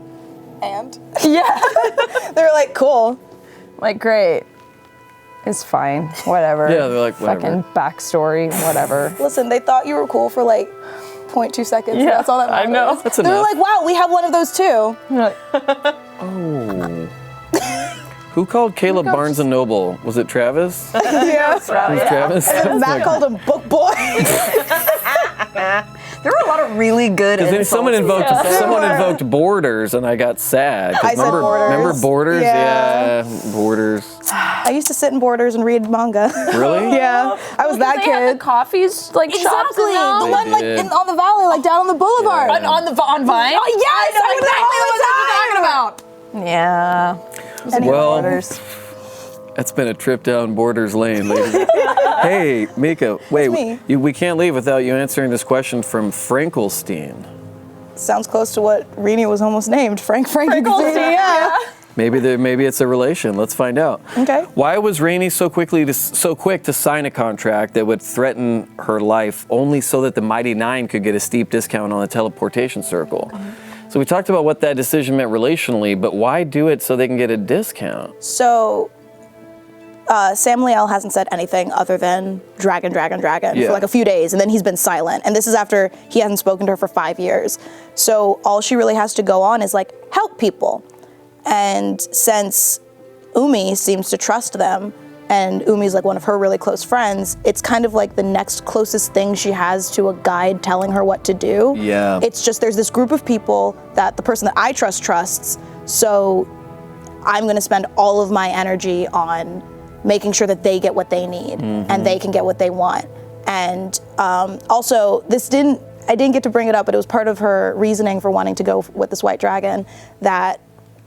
And yeah, they were like, cool. like great. It's fine, whatever. Yeah, they're like, whatever. Fucking backstory, whatever. Listen, they thought you were cool for like 0.2 seconds. Yeah, That's all that matters. I know. That's They were enough. like, wow, we have one of those too. You're like, Who called Caleb Barnes a noble? Was it Travis? Yeah. Was Travis? Matt called him book boy. There were a lot of really good Then insults. someone invoked borders, and I got sad. 'Cause I said Borders. Remember Borders? Yeah. Borders. I used to sit in Borders and read manga. Really? Yeah, I was that They had kid. the coffees shops Exactly, in them. the one did. on the valley, like down on the boulevard. On Vine. Oh yes, I went there all the time. Yeah. Well, Borders. that's been a trip down Borders Lane, ladies. Hey, Mika, wait, me. we can't leave without you answering this question from Frankelstein. Sounds close to what Rini was almost named, Frankenstein. Frankenstein, Yeah. Maybe it's a relation. Let's find out. Okay. Why was Rainey so quick to sign a contract that would threaten her life only so that the Mighty Nine could get a steep discount on the teleportation circle? So we talked about what that decision meant relationally, but why do it so they can get a discount? So, Sam Liel hasn't said anything other than dragon Yeah. for like a few days, and then he's been silent. And this is after he hasn't spoken to her for 5 years. So all she really has to go on is like help people. And since Umi seems to trust them, and Umi's like one of her really close friends, it's kind of like the next closest thing she has to a guide telling her what to do. Yeah. It's just there's this group of people that the person that I trust trusts, so I'm gonna spend all of my energy on making sure that they get what they need and they can get what they want. And also, I didn't get to bring it up, but it was part of her reasoning for wanting to go with this white dragon that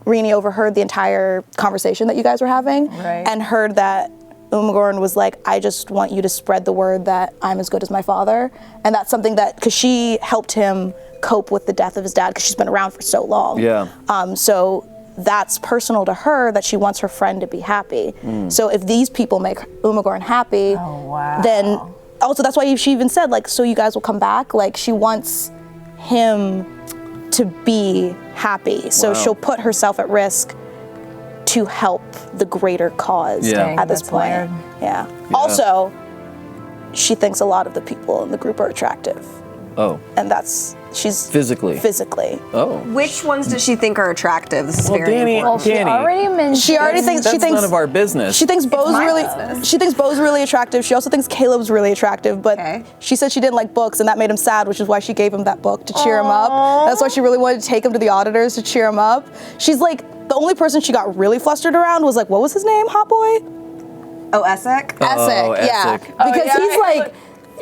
Rini overheard the entire conversation that you guys were having and heard that Umagorn was like, I just want you to spread the word that I'm as good as my father. And that's something that, because she helped him cope with the death of his dad because she's been around for so long. Yeah. So that's personal to her, that she wants her friend to be happy. So if these people make Umagorn happy, then also that's why she even said like, so you guys will come back. Like she wants him to be happy. So she'll put herself at risk to help the greater cause at this point. layered. Yeah. Also, she thinks a lot of the people in the group are attractive. Oh, And she's physically. Oh. Which ones does she think are attractive? This is Well, very Danny, important. She Danny, already mentioned. She already thinks that's none of our business. She thinks Bo's really attractive. She also thinks Caleb's really attractive, but she said she didn't like books and that made him sad, which is why she gave him that book to cheer him up. That's why she really wanted to take him to the auditors to cheer him up. She's like, the only person she got really flustered around was like, what was his name, Hot Boy? Oh, Essek? Essek, yeah. Essek. Because he's like,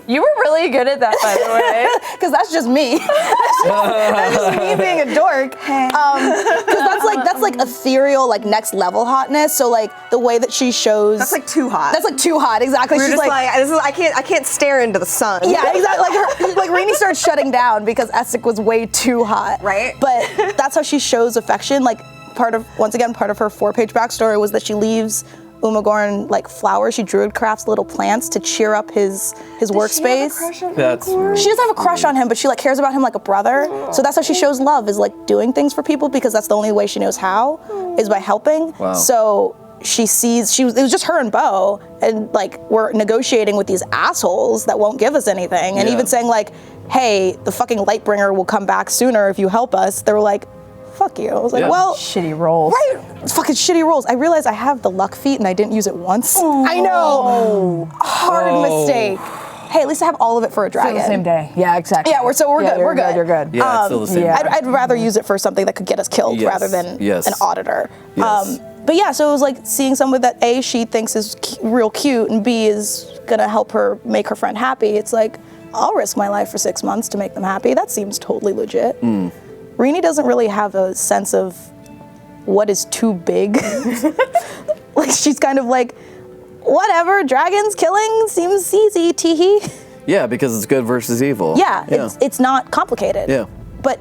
You were really good at that, by the way. because that's just me. That's just me being a dork. Because that's like ethereal, like next level hotness. So like the way that she shows. That's like too hot. That's like too hot, exactly. We're She's just like, I can't stare into the sun. yeah, exactly. Like Rainey started shutting down because Essek was way too hot. Right. But that's how she shows affection. Like part of her 4-page backstory was that she leaves Umagorn like flowers. She druid crafts little plants to cheer up his workspace. That's She doesn't have a crush on him, but she like cares about him like a brother. So that's how she shows love, is like doing things for people, because that's the only way she knows how, is by helping. Wow. So she sees, it was just her and Bo, and like we're negotiating with these assholes that won't give us anything, and Yeah. even saying like, hey, the fucking Lightbringer will come back sooner if you help us. They were like, fuck you. I was like, Yeah. well, Shitty rolls. right, it's fucking shitty rolls. I realized I have the luck feat and I didn't use it once. I know, hard mistake. Hey, at least I have all of it for a dragon. The same day. Yeah, exactly. Yeah, we're good. You're We're good. You're good. yeah, it's still the same. yeah. I'd rather use it for something that could get us killed Yes, rather than yes. an auditor. Yes. But yeah, so it was like seeing someone that A, she thinks is real cute, and B, is gonna help her make her friend happy. It's like, I'll risk my life for 6 months to make them happy. That seems totally legit. Rini doesn't really have a sense of what is too big. Like she's kind of like, whatever, dragons killing seems easy, teehee. Yeah, because it's good versus evil. Yeah, it's not complicated. Yeah. But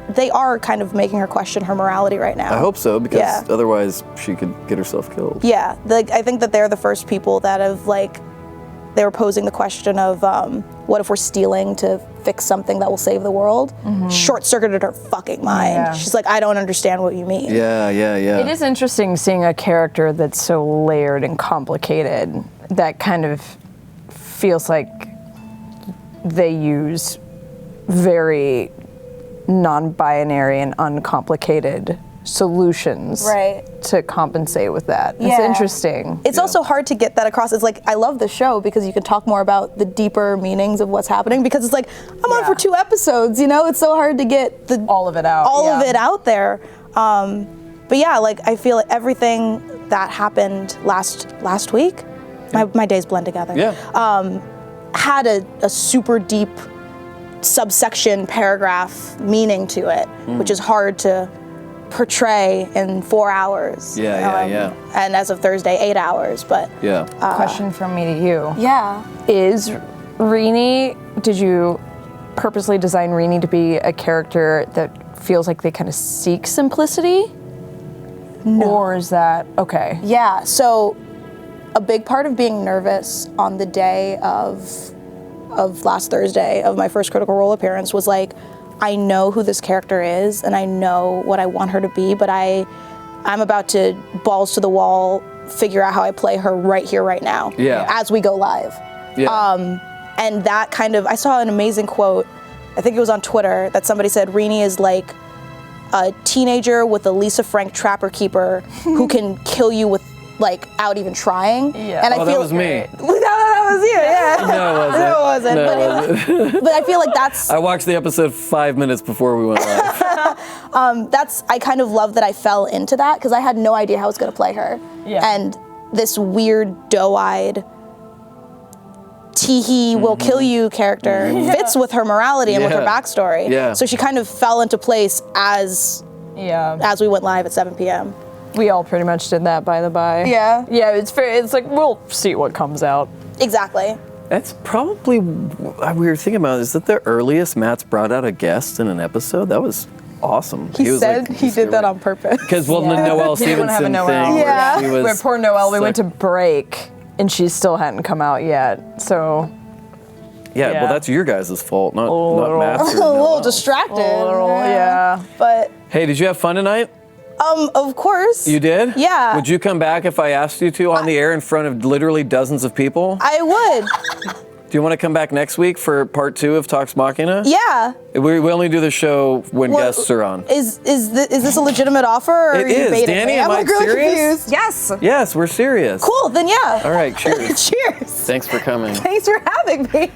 they are kind of making her question her morality right now. I hope so, because Yeah. otherwise she could get herself killed. Yeah, I think that they're the first people that have like, they were posing the question of what if we're stealing to fix something that will save the world? Short-circuited her fucking mind. Yeah. She's like, I don't understand what you mean. Yeah. It is interesting seeing a character that's so layered and complicated that kind of feels like they use very non-binary and uncomplicated solutions to compensate with that. It's interesting. It's also hard to get that across. It's like, I love the show because you can talk more about the deeper meanings of what's happening, because it's like, I'm on for 2 episodes, you know? It's so hard to get all of it out. Of it out there. But yeah, like, I feel like everything that happened last week, my days blend together. Had a super deep subsection paragraph meaning to it, which is hard to portray in 4 hours. And as of Thursday, 8 hours. But question from me to you. Yeah. Is Rini, did you purposely design Rini to be a character that feels like they kind of seek simplicity? No. Or is that okay? Yeah, so a big part of being nervous on the day of last Thursday, of my first Critical Role appearance, was like, I know who this character is and I know what I want her to be, but I'm about to balls to the wall figure out how I play her right here, right now, as we go live. And that kind of, I saw an amazing quote, I think it was on Twitter, that somebody said Rini is like a teenager with a Lisa Frank trapper keeper who can kill you without even trying. And I feel that was me. That was you, No, it wasn't. No, it wasn't. But I feel like that's... I watched the episode 5 minutes before we went live. I kind of love that I fell into that, because I had no idea how I was going to play her. And this weird, doe-eyed, tee-hee, will kill you character fits with her morality and with her backstory. So she kind of fell into place as we went live at 7 p.m. We all pretty much did that, by the by. Yeah. Yeah, it's fair. It's like, we'll see what comes out. Exactly. That's probably, we were thinking about, is that the earliest Matt's brought out a guest in an episode? That was awesome. He said he did that on purpose. Because, the Noelle Stevenson thing. Yeah. Where poor Noelle, we went to break, and she still hadn't come out yet, so... Yeah, well, that's your guys' fault, not Matt's. A little distracted. But... Hey, did you have fun tonight? Of course. You did? Yeah. Would you come back if I asked you to on the air in front of literally dozens of people? I would. Do you want to come back next week for part 2 of Talks Machina? Yeah. We only do the show when guests are on. Is this a legitimate offer? Or It are you is. baiting Danny, me? am I I'm really serious? confused. Yes. Yes, we're serious. Cool, then yeah. All right, cheers. Cheers. Thanks for coming. Thanks for having me.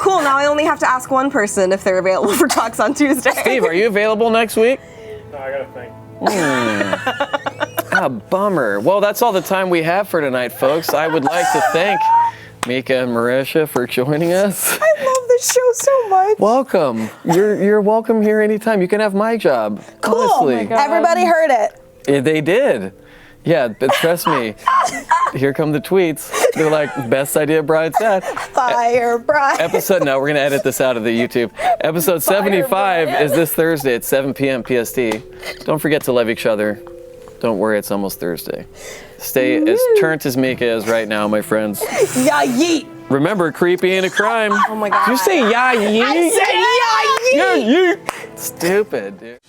Cool, now I only have to ask one person if they're available for talks on Tuesday. Steve, are you available next week? No, I gotta think. Bummer. Well, that's all the time we have for tonight, folks. I would like to thank Mika and Marisha for joining us. I love this show so much. Welcome. You're welcome here anytime. You can have my job. Cool. Honestly. Oh my God. Everybody heard it. Yeah, they did. Yeah, but trust me. Here come the tweets. They're like, best idea Brian said. Fire, Brian. No, we're going to edit this out of the YouTube. Episode 75 is this Thursday at 7 p.m. PST. Don't forget to love each other. Don't worry, it's almost Thursday. Stay as turnt as Mika is right now, my friends. Yeah, yeet. Remember, creepy ain't a crime. Oh my God. Did you say yeah, yeet? I said yeah, yeet. Yeah, yeet. Stupid, dude.